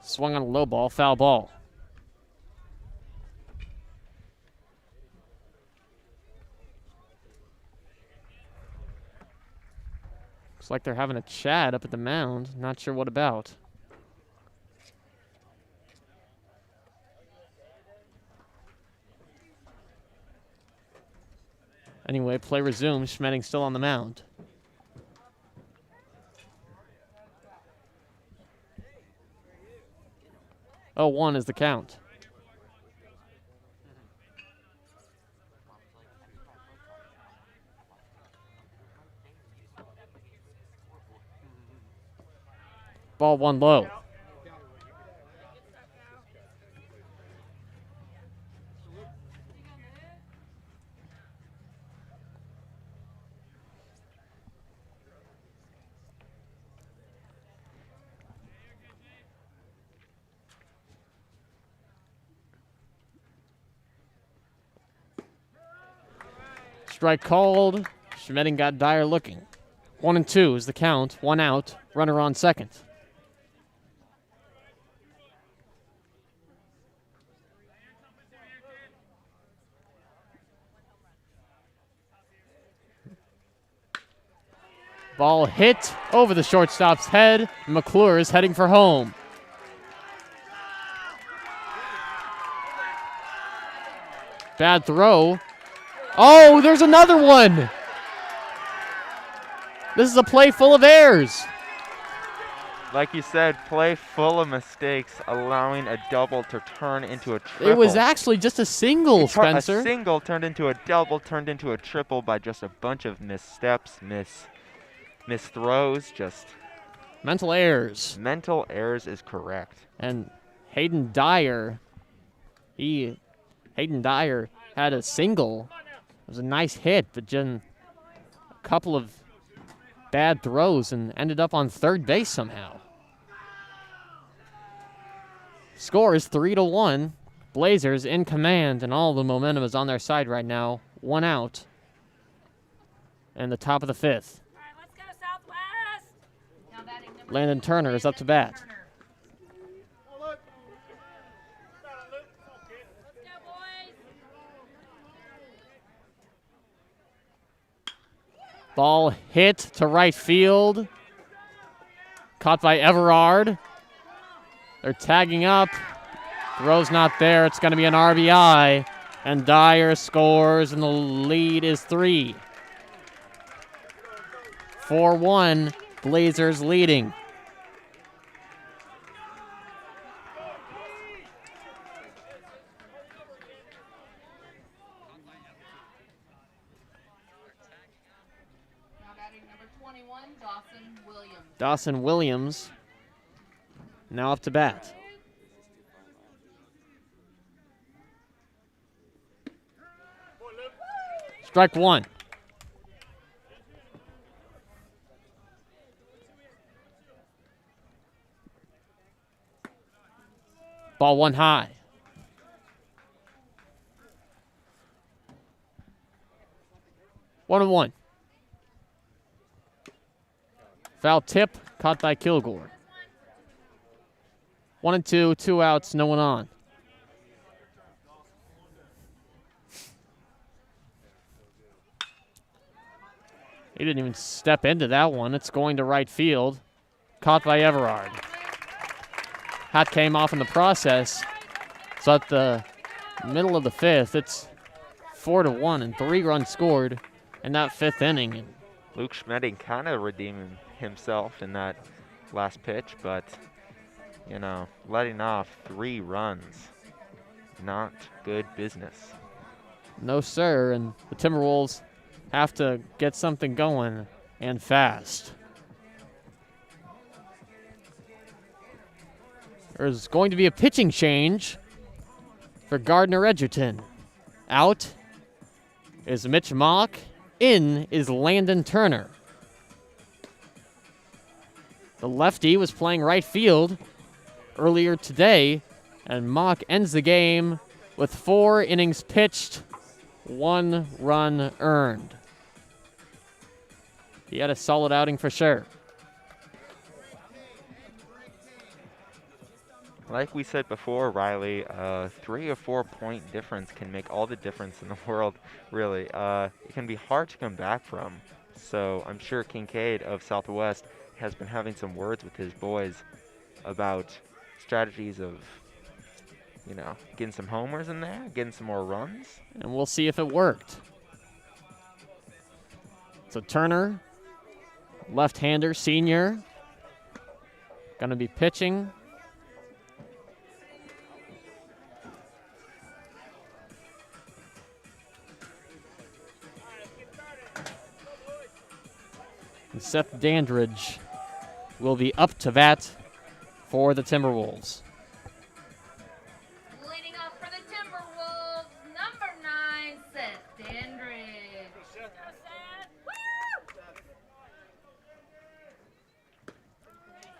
Swung on a low ball, foul ball. Looks like they're having a chat up at the mound. Not sure what about. Anyway, play resumes. Schmedding still on the mound. Oh, 1 is the count. Ball 1 low. Strike called. Schmedding got Dyer looking. 1-2 is the count. 1 out. Runner on second. Ball hit over the shortstop's head. Mcclure is heading for home. Bad throw. Oh, there's another one. This is a play full of errors. Like you said, play full of mistakes, allowing a double to turn into a triple. It was actually just a single, Spencer. A single turned into a double, turned into a triple by just a bunch of missteps, miss throws, just mental errors. Mental errors is correct. And Hayden Dyer, Hayden Dyer had a single. It was a nice hit, but then a couple of bad throws and ended up on third base somehow. Score is 3-1. Blazers in command, and all the momentum is on their side right now. 1 out. And the top of the 5th. All right, let's go Southwest. Now batting number Landon 2, Turner is up to bat. Turner. Let's go, boys. Ball hit to right field. Caught by Everard. They're tagging up. Throw's not there. It's going to be an RBI. And Dyer scores, and the lead is 3. 4-1. Blazers leading. Now batting number 21, Dawson Williams. Dawson Williams now up to bat. Strike 1. Ball 1 high. One and one. Foul tip caught by Kilgore. 1-2, 2 outs, no one on. He didn't even step into that one. It's going to right field. Caught by Everard. Hat came off in the process. So at the middle of the fifth, it's 4-1 and 3 runs scored in that fifth inning. Luke Schmedding kind of redeeming himself in that last pitch, but, you know, letting off 3 runs, not good business. No, sir, and the Timberwolves have to get something going, and fast. There's going to be a pitching change for Gardner Edgerton. Out is Mitch Mock. In is Landon Turner. The lefty was playing right field earlier today, and Mock ends the game with 4 innings pitched, 1 run earned. He had a solid outing for sure. Like we said before, Riley, 3 or 4 point difference can make all the difference in the world, really. It can be hard to come back from. So I'm sure Kincaid of Southwest has been having some words with his boys about strategies of, you know, getting some homers in there, getting some more runs. And we'll see if it worked. So Turner, left-hander, senior, going to be pitching. And Seth Dandridge will be up to bat for the Timberwolves. Leading off for the Timberwolves, number 9, Seth Dandridge.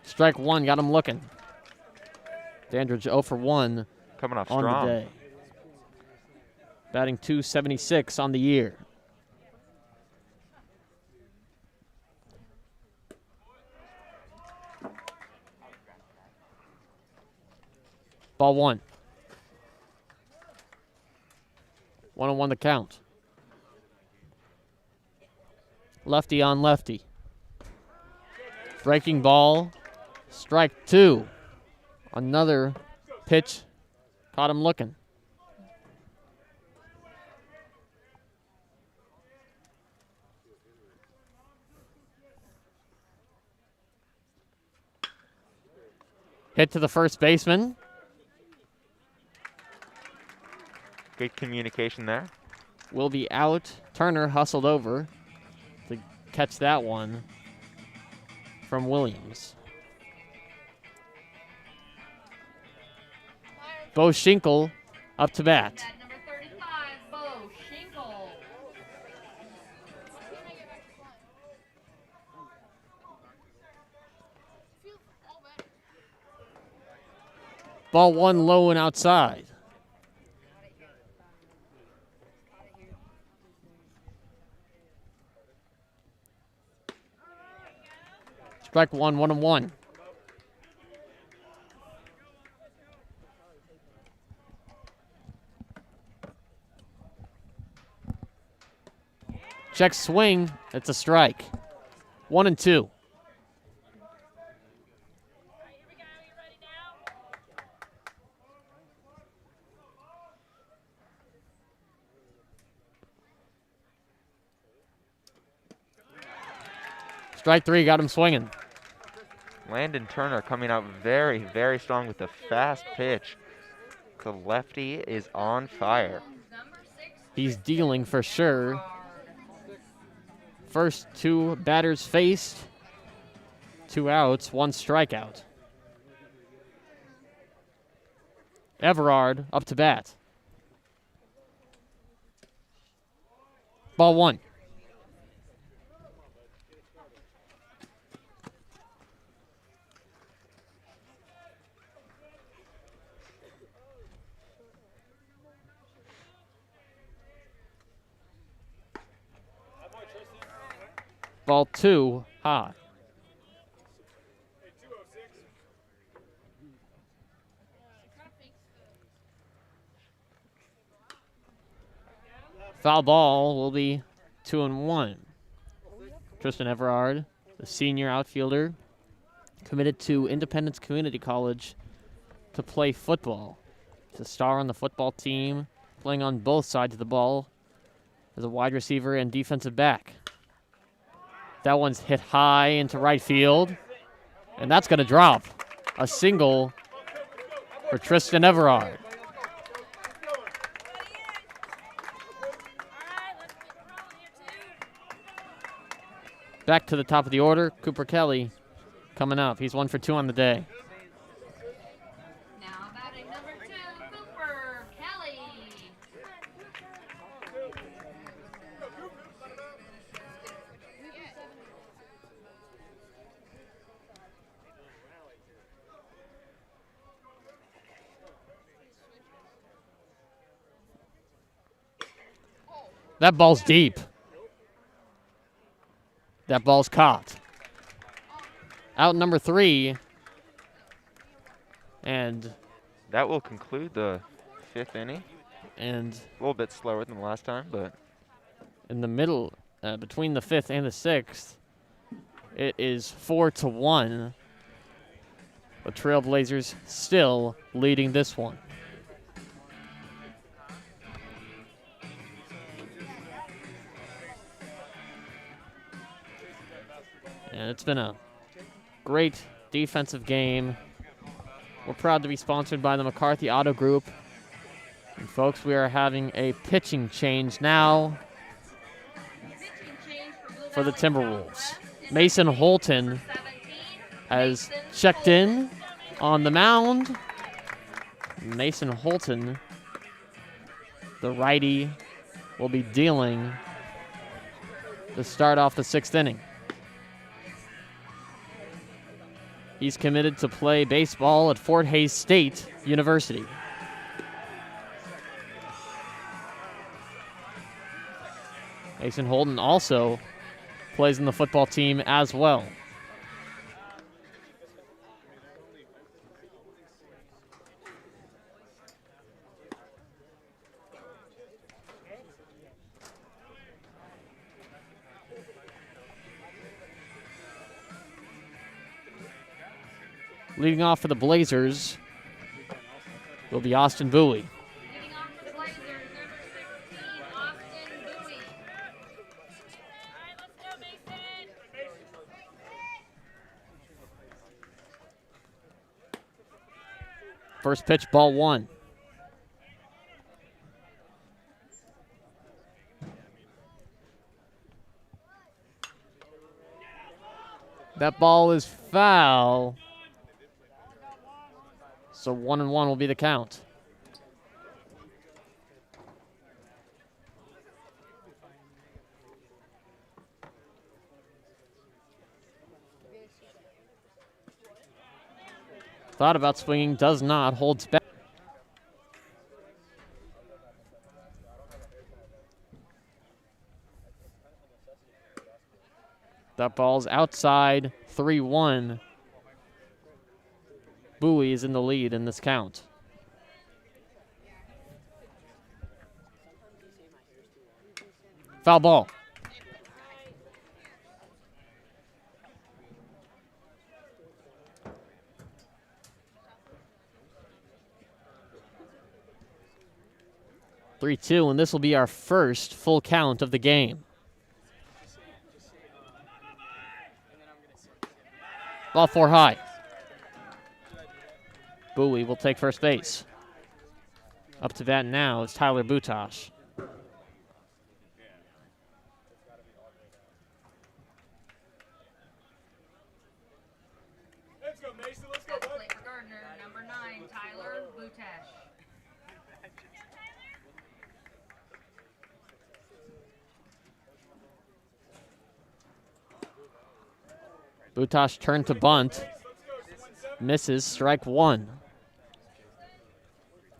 Strike 1, got him looking. Dandridge 0 for 1 Coming off on strong. the day. Batting .276 on the year. Ball 1. 1-1 the count. Lefty on lefty. Breaking ball. Strike 2. Another pitch. Caught him looking. Hit to the first baseman. Good communication there. Will be out. Turner hustled over to catch that one from Williams. Bo Schinkel up to bat. At number 35, Bo Schinkel. Ball 1 low and outside. Strike 1, 1-1. Check swing. It's a strike. 1-2. Strike 3 got him swinging. Landon Turner coming out very, very strong with a fast pitch. The lefty is on fire. Number 6, He's dealing for sure. First 2 batters faced. 2 outs, 1 strikeout. Everard up to bat. Ball 1. Ball 2 high. Foul ball will be 2-1. Tristan Everard, the senior outfielder, committed to Independence Community College to play football. He's a star on the football team, playing on both sides of the ball as a wide receiver and defensive back. That one's hit high into right field, and that's going to drop. A single for Tristan Everard. Back to the top of the order, Cooper Kelly coming up. He's 1 for 2 on the day. Now batting number 2, Cooper Kelly. That ball's deep. That ball's caught. Out number 3. And that will conclude the 5th inning. And a little bit slower than the last time, but in the middle, between the 5th and the 6th, it is 4-1. The Trailblazers still leading this one. And it's been a great defensive game. We're proud to be sponsored by the McCarthy Auto Group. And folks, we are having a pitching change now for the Timberwolves. Mason Holton has checked in on the mound. Mason Holton, the righty, will be dealing to start off the 6th inning. He's committed to play baseball at Fort Hays State University. Mason Holton also plays in the football team as well. Leading off for the Blazers will be Austin Bowie. Leading off for the Blazers, number 16, Austin Bowie. All right, let's go, Mason. First pitch, ball 1. That ball is foul. So 1-1 will be the count. Thought about swinging, does not, holds back. That ball's outside, 3-1. Bowie is in the lead in this count. Foul ball. (3-2), and this will be our first full count of the game. Ball 4 high. Bowie will take first base. Up to bat now is Tyler Butash. Let's go, Mason. Let's go, bud. For Gardner, number 9, Tyler Butash. Butash turned to bunt. Misses, strike 1.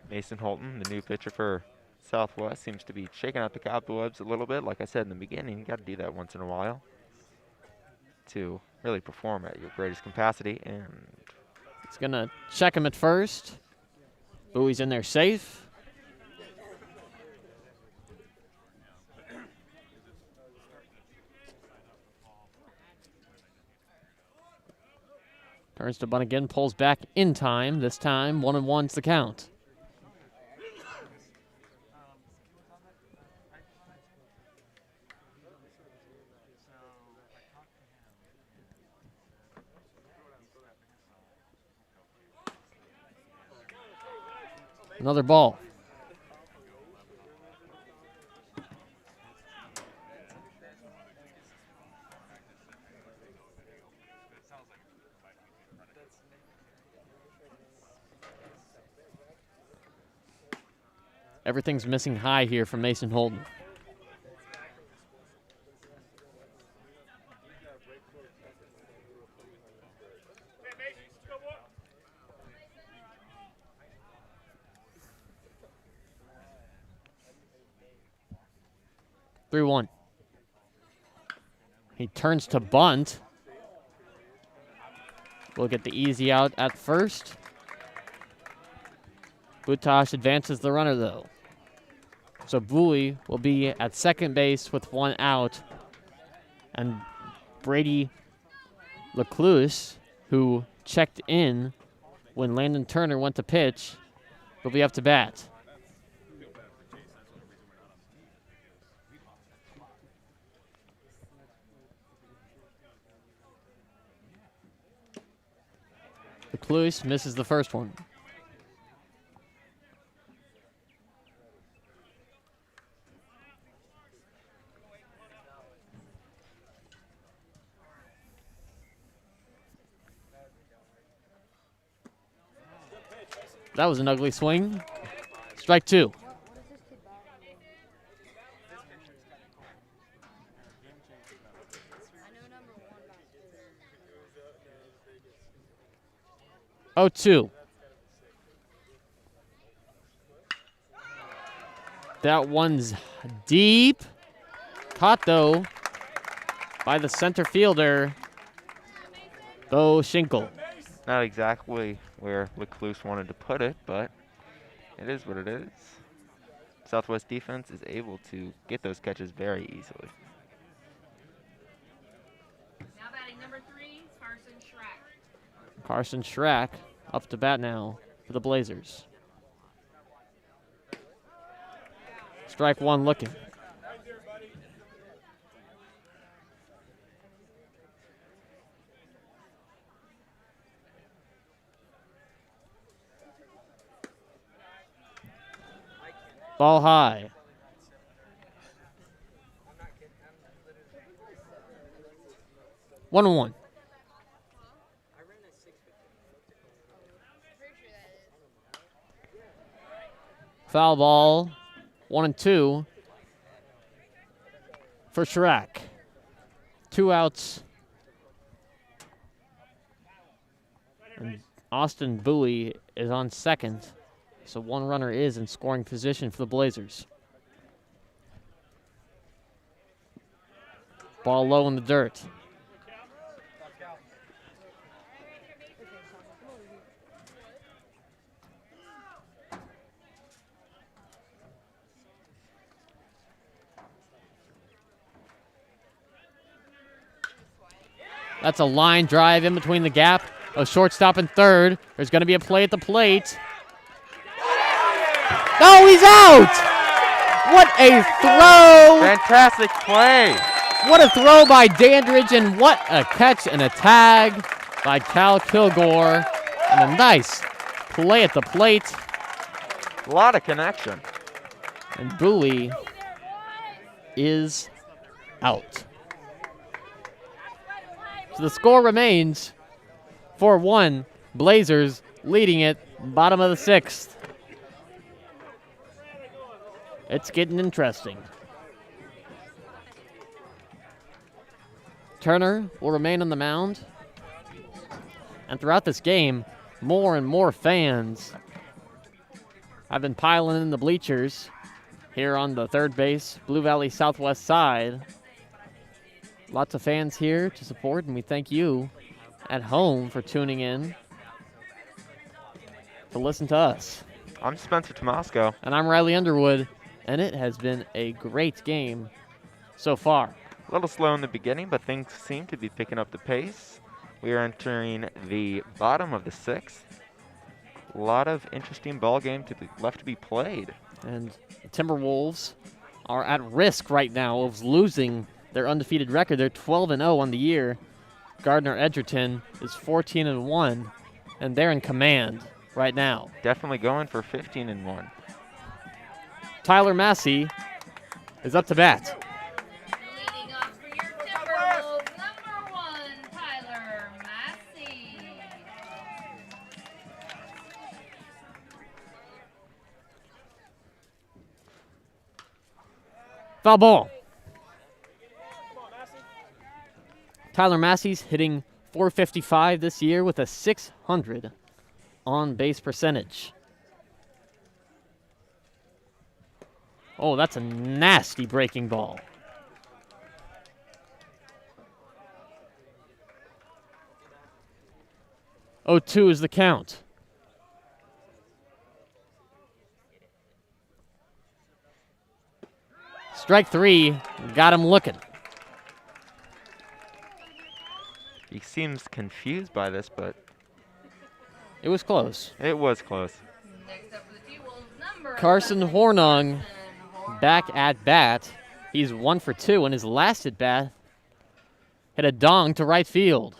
Mason Holton, the new pitcher for Southwest, seems to be shaking out the cobwebs a little bit. Like I said in the beginning, you got to do that once in a while to really perform at your greatest capacity. And it's going to check him at first. Bowie's in there safe. Turns to bunt again, pulls back in time. This time, 1-1's the count. Another ball. Everything's missing high here from Mason Holden. Three one. He turns to bunt. We'll get the easy out at first. Butash advances the runner, though. So Bowie will be at second base with 1 out. And Brady Mcclure, who checked in when Landon Turner went to pitch, will be up to bat. Mcclure misses the first one. That was an ugly swing. Strike 2. Oh, 2. That one's deep. Caught, though, by the center fielder, Bo Schinkel. Not exactly where Mcclure wanted to put it, but it is what it is. Southwest defense is able to get those catches very easily. Now batting number 3, Carson Schrack. Carson Schrack up to bat now for the Blazers. Strike 1 looking. Ball high. One and one. Foul ball. 1 and 2 for Schrack. 2 outs. And Austin Bowie is on second. So 1 runner is in scoring position for the Blazers. Ball low in the dirt. That's a line drive in between the gap of shortstop and third. There's going to be a play at the plate. No, he's out! What a throw! Fantastic play! What a throw by Dandridge, and what a catch and a tag by Cal Kilgore. And a nice play at the plate. A lot of connection. And Bowie is out. So the score remains 4-1. Blazers leading it, bottom of the 6th. It's getting interesting. Turner will remain on the mound. And throughout this game, more and more fans have been piling in the bleachers here on the third base, Blue Valley Southwest side. Lots of fans here to support, and we thank you at home for tuning in to listen to us. I'm Spencer Tomasco. And I'm Riley Underwood, and it has been a great game so far. A little slow in the beginning, but things seem to be picking up the pace. We are entering the bottom of the 6th. A lot of interesting ball game left to be played. And the Timberwolves are at risk right now of losing their undefeated record. They're 12-0 on the year. Gardner Edgerton is 14-1, and they're in command right now. Definitely going for 15-1. Tyler Massey is up to bat. Leading off for your Timberwolves, number 1, Tyler Massey. Foul ball. Tyler Massey's hitting .455 this year with a .600 on-base percentage. Oh, that's a nasty breaking ball. Oh, 2 is the count. Strike 3, got him looking. He seems confused by this, but It was close. it was close. Next up for the T-Wolves, number Carson 11, Hornung Carson back Hornung. at bat. He's 1 for 2, and his last at bat hit a dong to right field.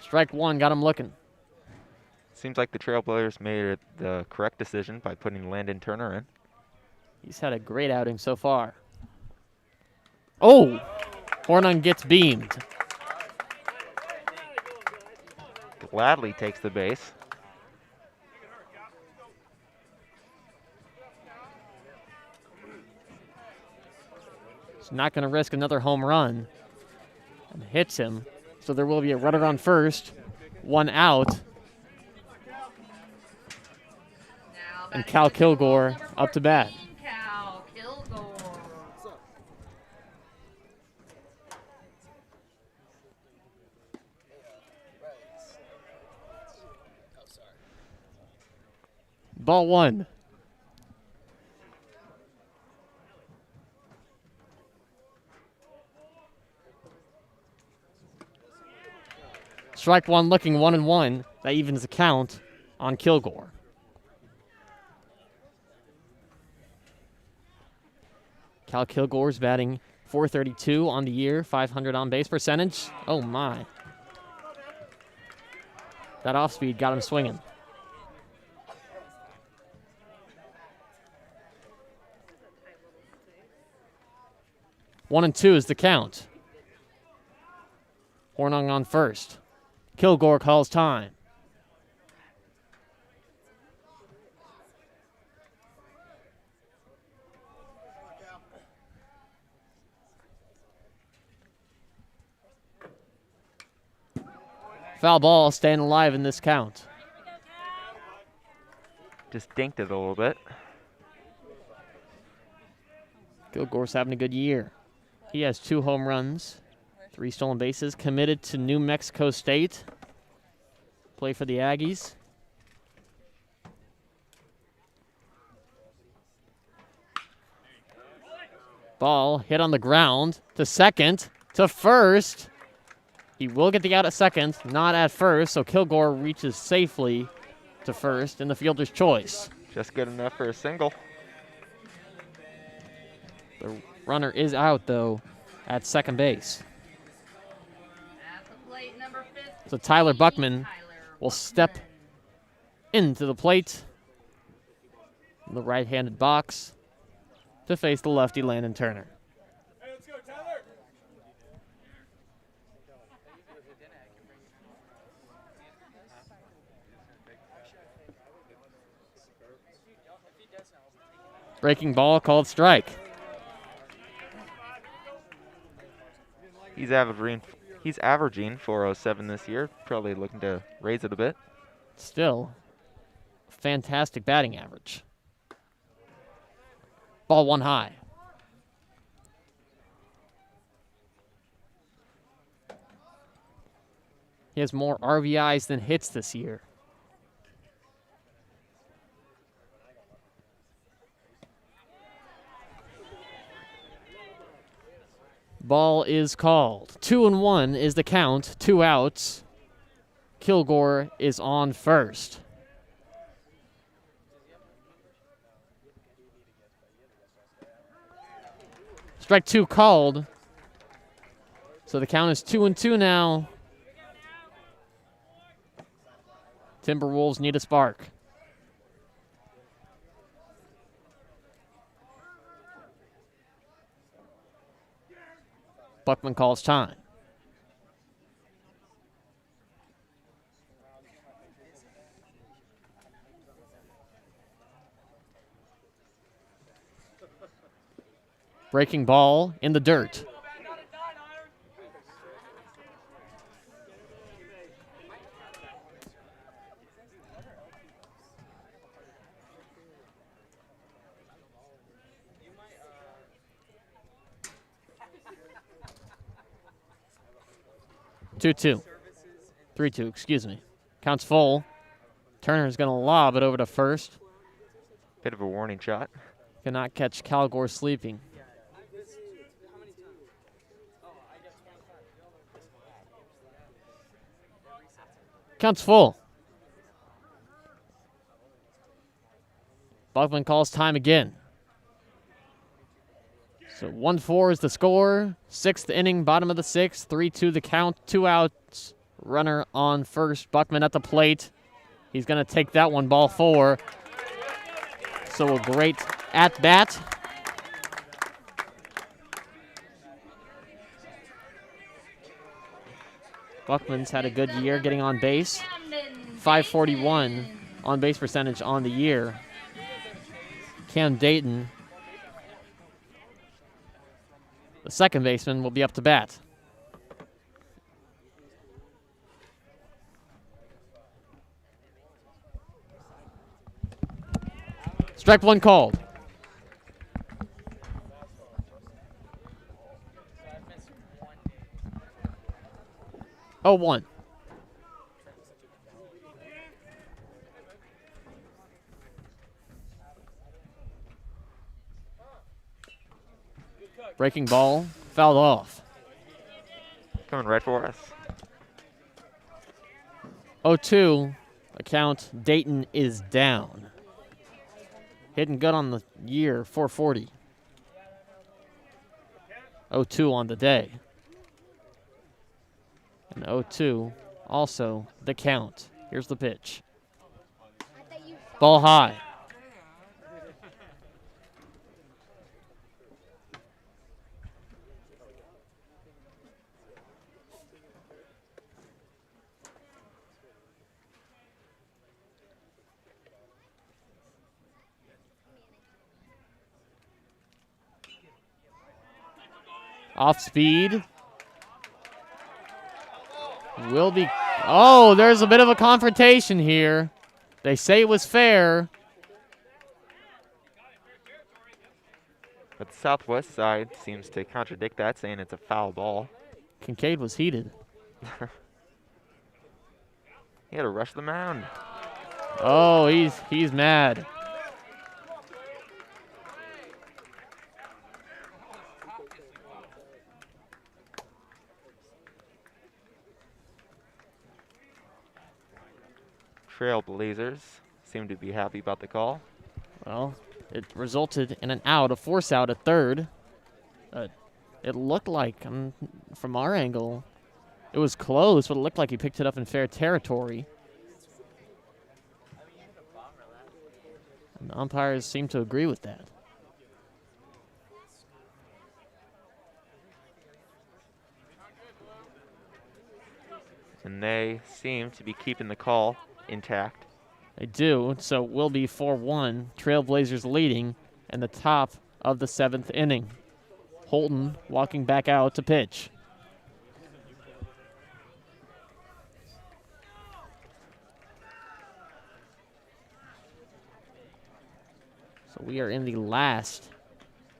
Strike 1, got him looking. Seems like the Trailblazers made the correct decision by putting Landon Turner in. He's had a great outing so far. Oh! Hornung gets beamed. Gladly takes the base. He's not going to risk another home run. And hits him. So there will be a runner on first. 1 out. Now And batting Cal for the T-Wolves, Kilgore number up to bat. 14, Cal Kilgore. Ball 1. Strike 1 looking 1-1. That evens the count on Kilgore. Cal Kilgore's batting .432 on the year, .500 on base percentage. Oh my. That off speed got him swinging. One and 2 is the count. Hornung on first. Kilgore calls time. Foul ball staying alive in this count. Just dinked it a little bit. Kilgore's having a good year. He has 2 home runs, 3 stolen bases, committed to New Mexico State. Play for the Aggies. Ball hit on the ground to second, to first. He will get the out at second, not at first, so Kilgore reaches safely to first in the fielder's choice. Just good enough for a single. The runner is out, though, at second base. At the plate, number 15, So Tyler Buckman will step Buckman. into the plate in the right-handed box to face the lefty Landon Turner. Breaking ball called strike. He's averaging 407 this year. Probably looking to raise it a bit. Still, fantastic batting average. Ball 1 high. He has more RBIs than hits this year. Ball is called. 2-1 is the count. 2 outs. Kilgore is on first. Strike 2 called. So the count is 2-2 now. Timberwolves need a spark. Buckman calls time. Breaking ball in the dirt. Two-two. 3-2, excuse me. Counts full. Turner's going to lob it over to first. Bit of a warning shot. Cannot catch Kilgore sleeping. Counts full. Buckman calls time again. So 1-4 is the score. 6th inning, bottom of the 6th. 3-2 the count. 2 outs. Runner on first. Buckman at the plate. He's going to take that one, ball 4. So a great at-bat. Buckman's had a good year getting on base. 541 on base percentage on the year. Cam Dayton, the second baseman, will be up to bat. Strike 1 called. Oh, 1. Breaking ball, fouled off. Coming right for us. 0-2, account. Dayton is down. Hitting good on the year, 440. 0-2 on the day. And 0-2, also the count. Here's the pitch. Ball high. Off speed. Will be. Oh, there's a bit of a confrontation here. They say it was fair. But the southwest side seems to contradict that, saying it's a foul ball. Kincaid was heated. He had to rush the mound. Oh, he's mad. Trailblazers seem to be happy about the call. Well, it resulted in an out, a force out at third. It looked like, from our angle, it was close, but it looked like he picked it up in fair territory. And the umpires seem to agree with that. And they seem to be keeping the call intact. They do, so it will be 4-1. Trailblazers leading in the top of the 7th inning. Holton walking back out to pitch. So we are in the last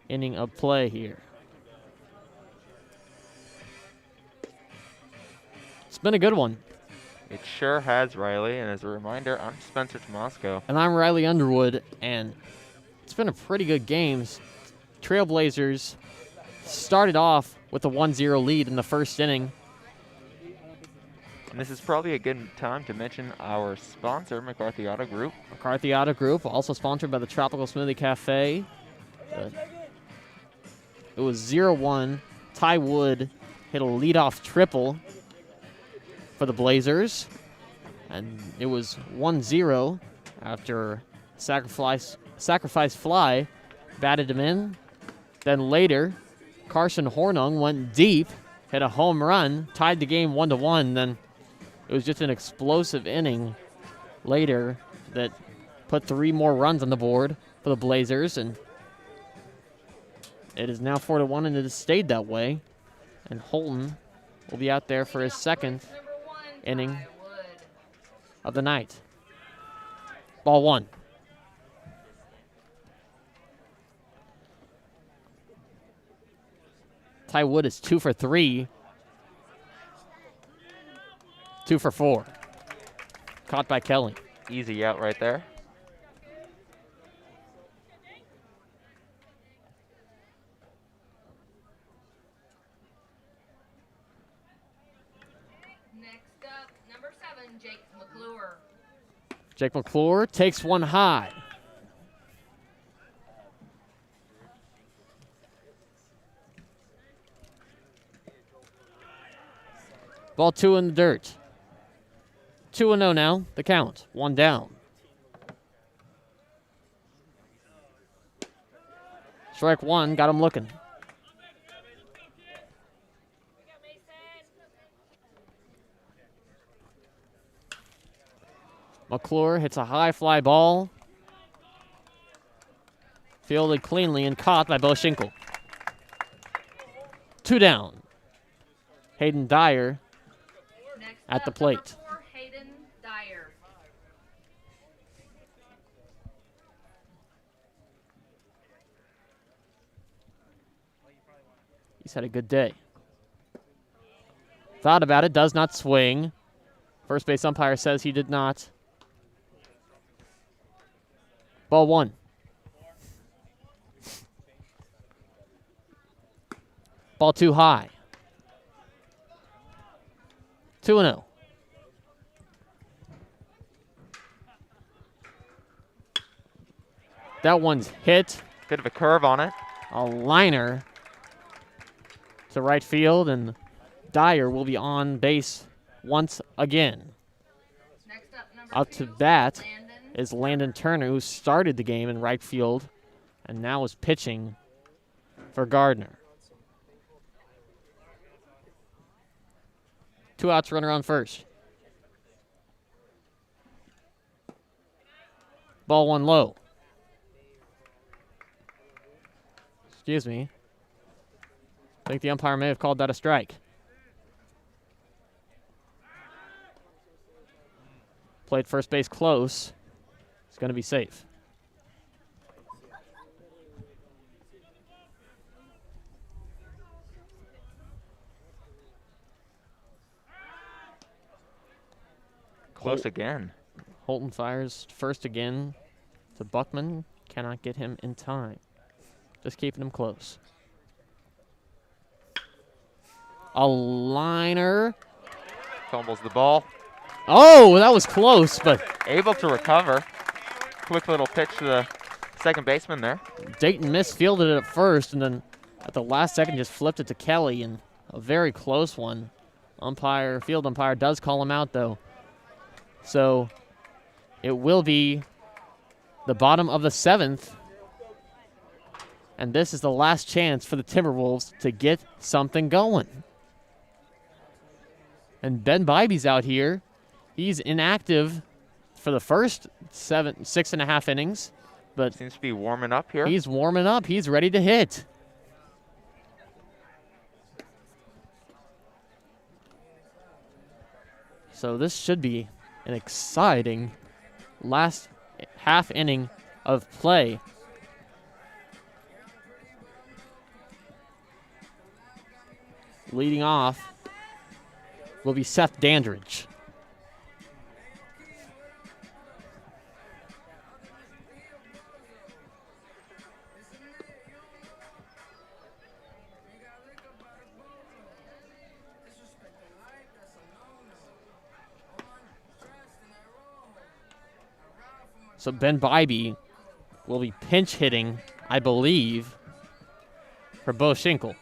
inning of play here. It's been a good one. It sure has, Riley. And as a reminder, I'm Spencer Tomasco. And I'm Riley Underwood, and it's been a pretty good game. Trailblazers started off with a 1-0 lead in the first inning. And this is probably a good time to mention our sponsor, McCarthy Auto Group. McCarthy Auto Group, also sponsored by the Tropical Smoothie Cafe. It was 0-1. Ty Wood hit a leadoff triple for the Blazers. And it was 1-0 after sacrifice fly batted him in. Then later, Carson Hornung went deep, hit a home run, tied the game 1-1. Then it was just an explosive inning later that put 3 more runs on the board for the Blazers. And it is now 4-1, and it has stayed that way. And Holton will be out there for his second inning of the night. Ball 1. Ty Wood is 2 for 3. 2 for 4. Caught by Kelly. Easy out right there. Next up, number 7, Jake Mcclure. Jake Mcclure takes one high. Ball 2 in the dirt. 2-0 now, the count. 1 down. Strike 1, got him looking. Mcclure hits a high fly ball. Fielded cleanly and caught by Bo Schinkel. 2 down. Hayden Dyer Next at the up, plate. number 4, Hayden Dyer. He's had a good day. Thought about it, does not swing. First base umpire says he did not. Ball 1. Ball 2 high. 2-0. That one's hit. Bit of a curve on it. A liner to right field, and Dyer will be on base once again. Next up, number Up 2, to bat Landon. is Landon Turner, who started the game in right field and now is pitching for Gardner. 2 outs, runner on first. Ball 1 low. Excuse me. I think the umpire may have called that a strike. Played first base close. It's going to be safe. Close again. Holton fires first again to Buckman. Cannot get him in time. Just keeping him close. A liner. Fumbles the ball. Oh, that was close, but Able to recover. Quick little pitch to the second baseman there. Dayton misfielded it at first, and then at the last second just flipped it to Kelly, and a very close one. Field umpire does call him out, though. So it will be the bottom of the 7th, and this is the last chance for the Timberwolves to get something going. And Ben Bybee's out here. He's inactive for the first 6.5 innings, but Seems to be warming up here. he's warming up. He's ready to hit. So this should be an exciting last half inning of play. Leading off will be Seth Dandridge. So Ben Bybee will be pinch hitting, I believe, for Bo Schinkel.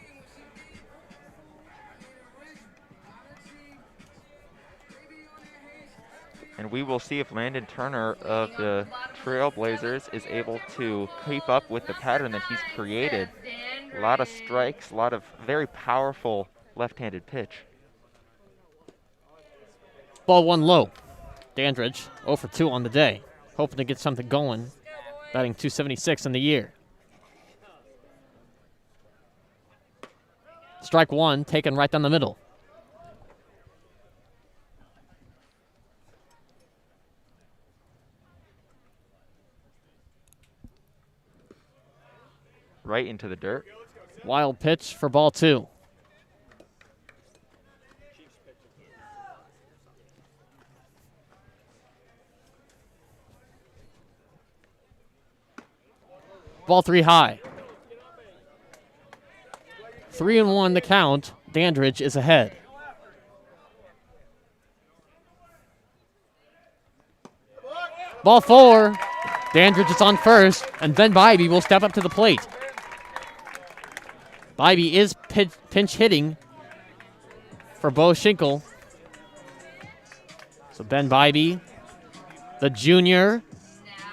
And we will see if Landon Turner of the Trailblazers is able to keep up with the pattern that he's created. A lot of strikes, a lot of very powerful left-handed pitch. Ball one low. Dandridge 0 for 2 on the day. Hoping to get something going. Batting .276 in the year. Strike one, taken right down the middle. Right into the dirt. Wild pitch for ball 2. Ball 3 high. 3-1 the count. Dandridge is ahead. Ball 4. Dandridge is on first, and Ben Bybee will step up to the plate. Bybee is pinch hitting for Bo Schinkel. So Ben Bybee, the junior,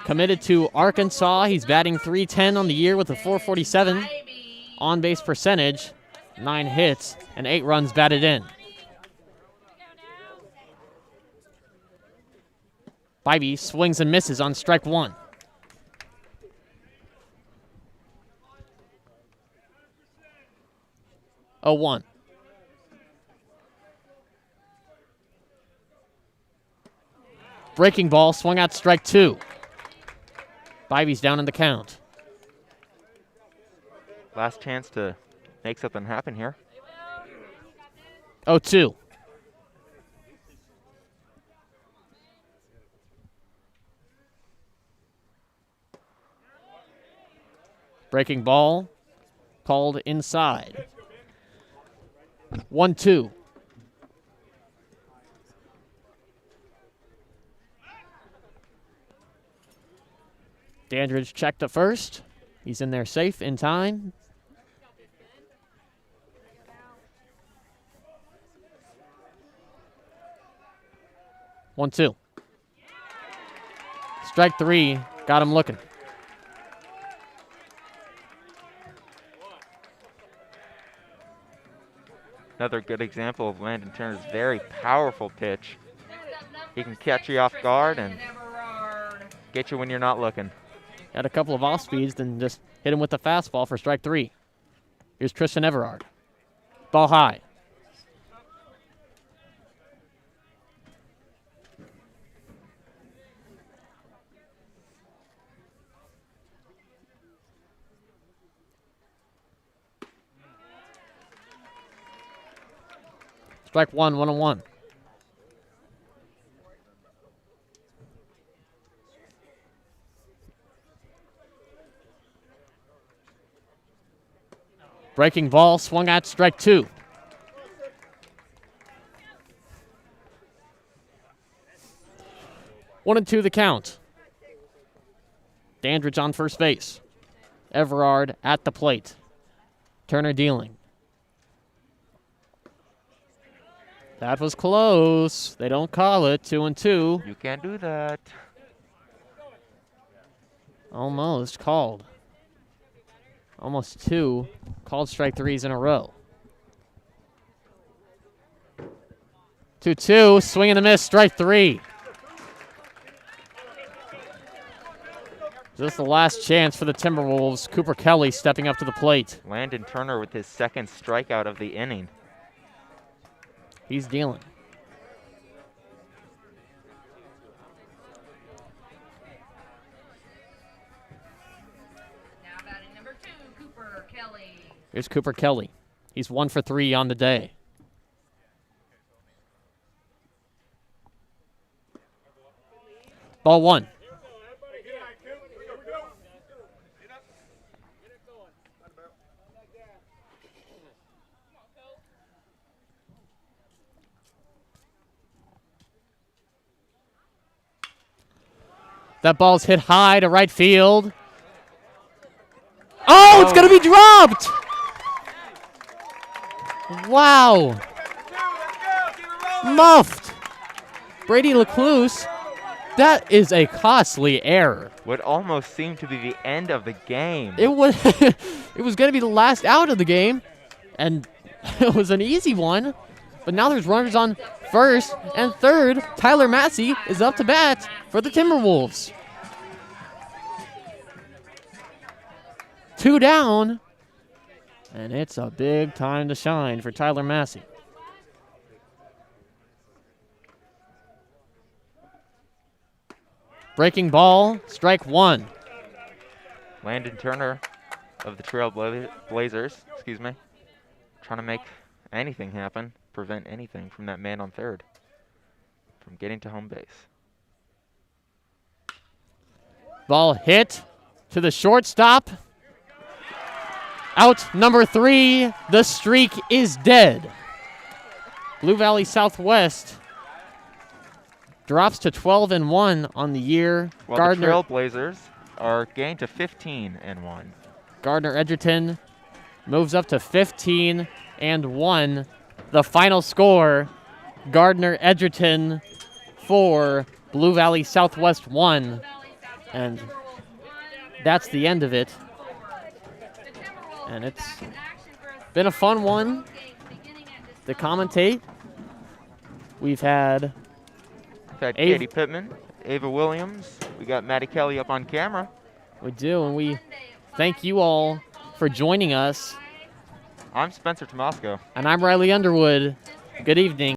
committed to Arkansas. He's batting .310 on the year with a .447 on-base percentage, 9 hits, and 8 runs batted in. Bybee swings and misses on strike 1. Oh, 1. Breaking ball, swung out strike 2. Bybee's down in the count. Last chance to make something happen here. 0-2. Breaking ball, called inside. 1-2. Dandridge checked to first. He's in there safe in time. One, two. Strike 3. Got him looking. Another good example of Landon Turner's very powerful pitch. He can catch you off guard and get you when you're not looking. Had a couple of off speeds, then just hit him with the fastball for strike 3. Here's Tristan Everard. Ball high. Strike 1, 1-1. Breaking ball, swung at strike 2. One and 2 the count. Dandridge on first base. Everard at the plate. Turner dealing. That was close. They don't call it. 2-2. You can't do that. Almost called. Almost 2 called strike 3s in a row. 2-2, swing and a miss, strike 3. Just the last chance for the Timberwolves. Cooper Kelly stepping up to the plate. Landon Turner with his second strikeout of the inning. He's dealing. Here's Cooper Kelly. He's 1 for 3 on the day. Ball 1. That ball's hit high to right field. Oh, it's going to be dropped. Wow. Muffed. Brady Lecluse, that is a costly error. What almost seemed to be the end of the game. It was it was going to be the last out of the game, and it was an easy one. But now there's runners on first and third. Tyler Massey is up to bat for the Timberwolves. 2 down, and it's a big time to shine for Tyler Massey. Breaking ball, strike 1. Landon Turner of the Trailblazers, trying to make anything happen, prevent anything from that man on third from getting to home base. Ball hit to the shortstop. Out number 3, the streak is dead. Blue Valley Southwest drops to 12-1 on the year. While Gardner, the Trailblazers are gained to 15-1. Gardner Edgerton moves up to 15-1. The final score, Gardner Edgerton 4, Blue Valley Southwest 1. And that's the end of it. And it's been a fun one to commentate. We've had Katie Pittman, Ava Williams. We got Maddie Kelly up on camera. We do, and we thank you all for joining us. I'm Spencer Tomasco. And I'm Riley Underwood. Good evening.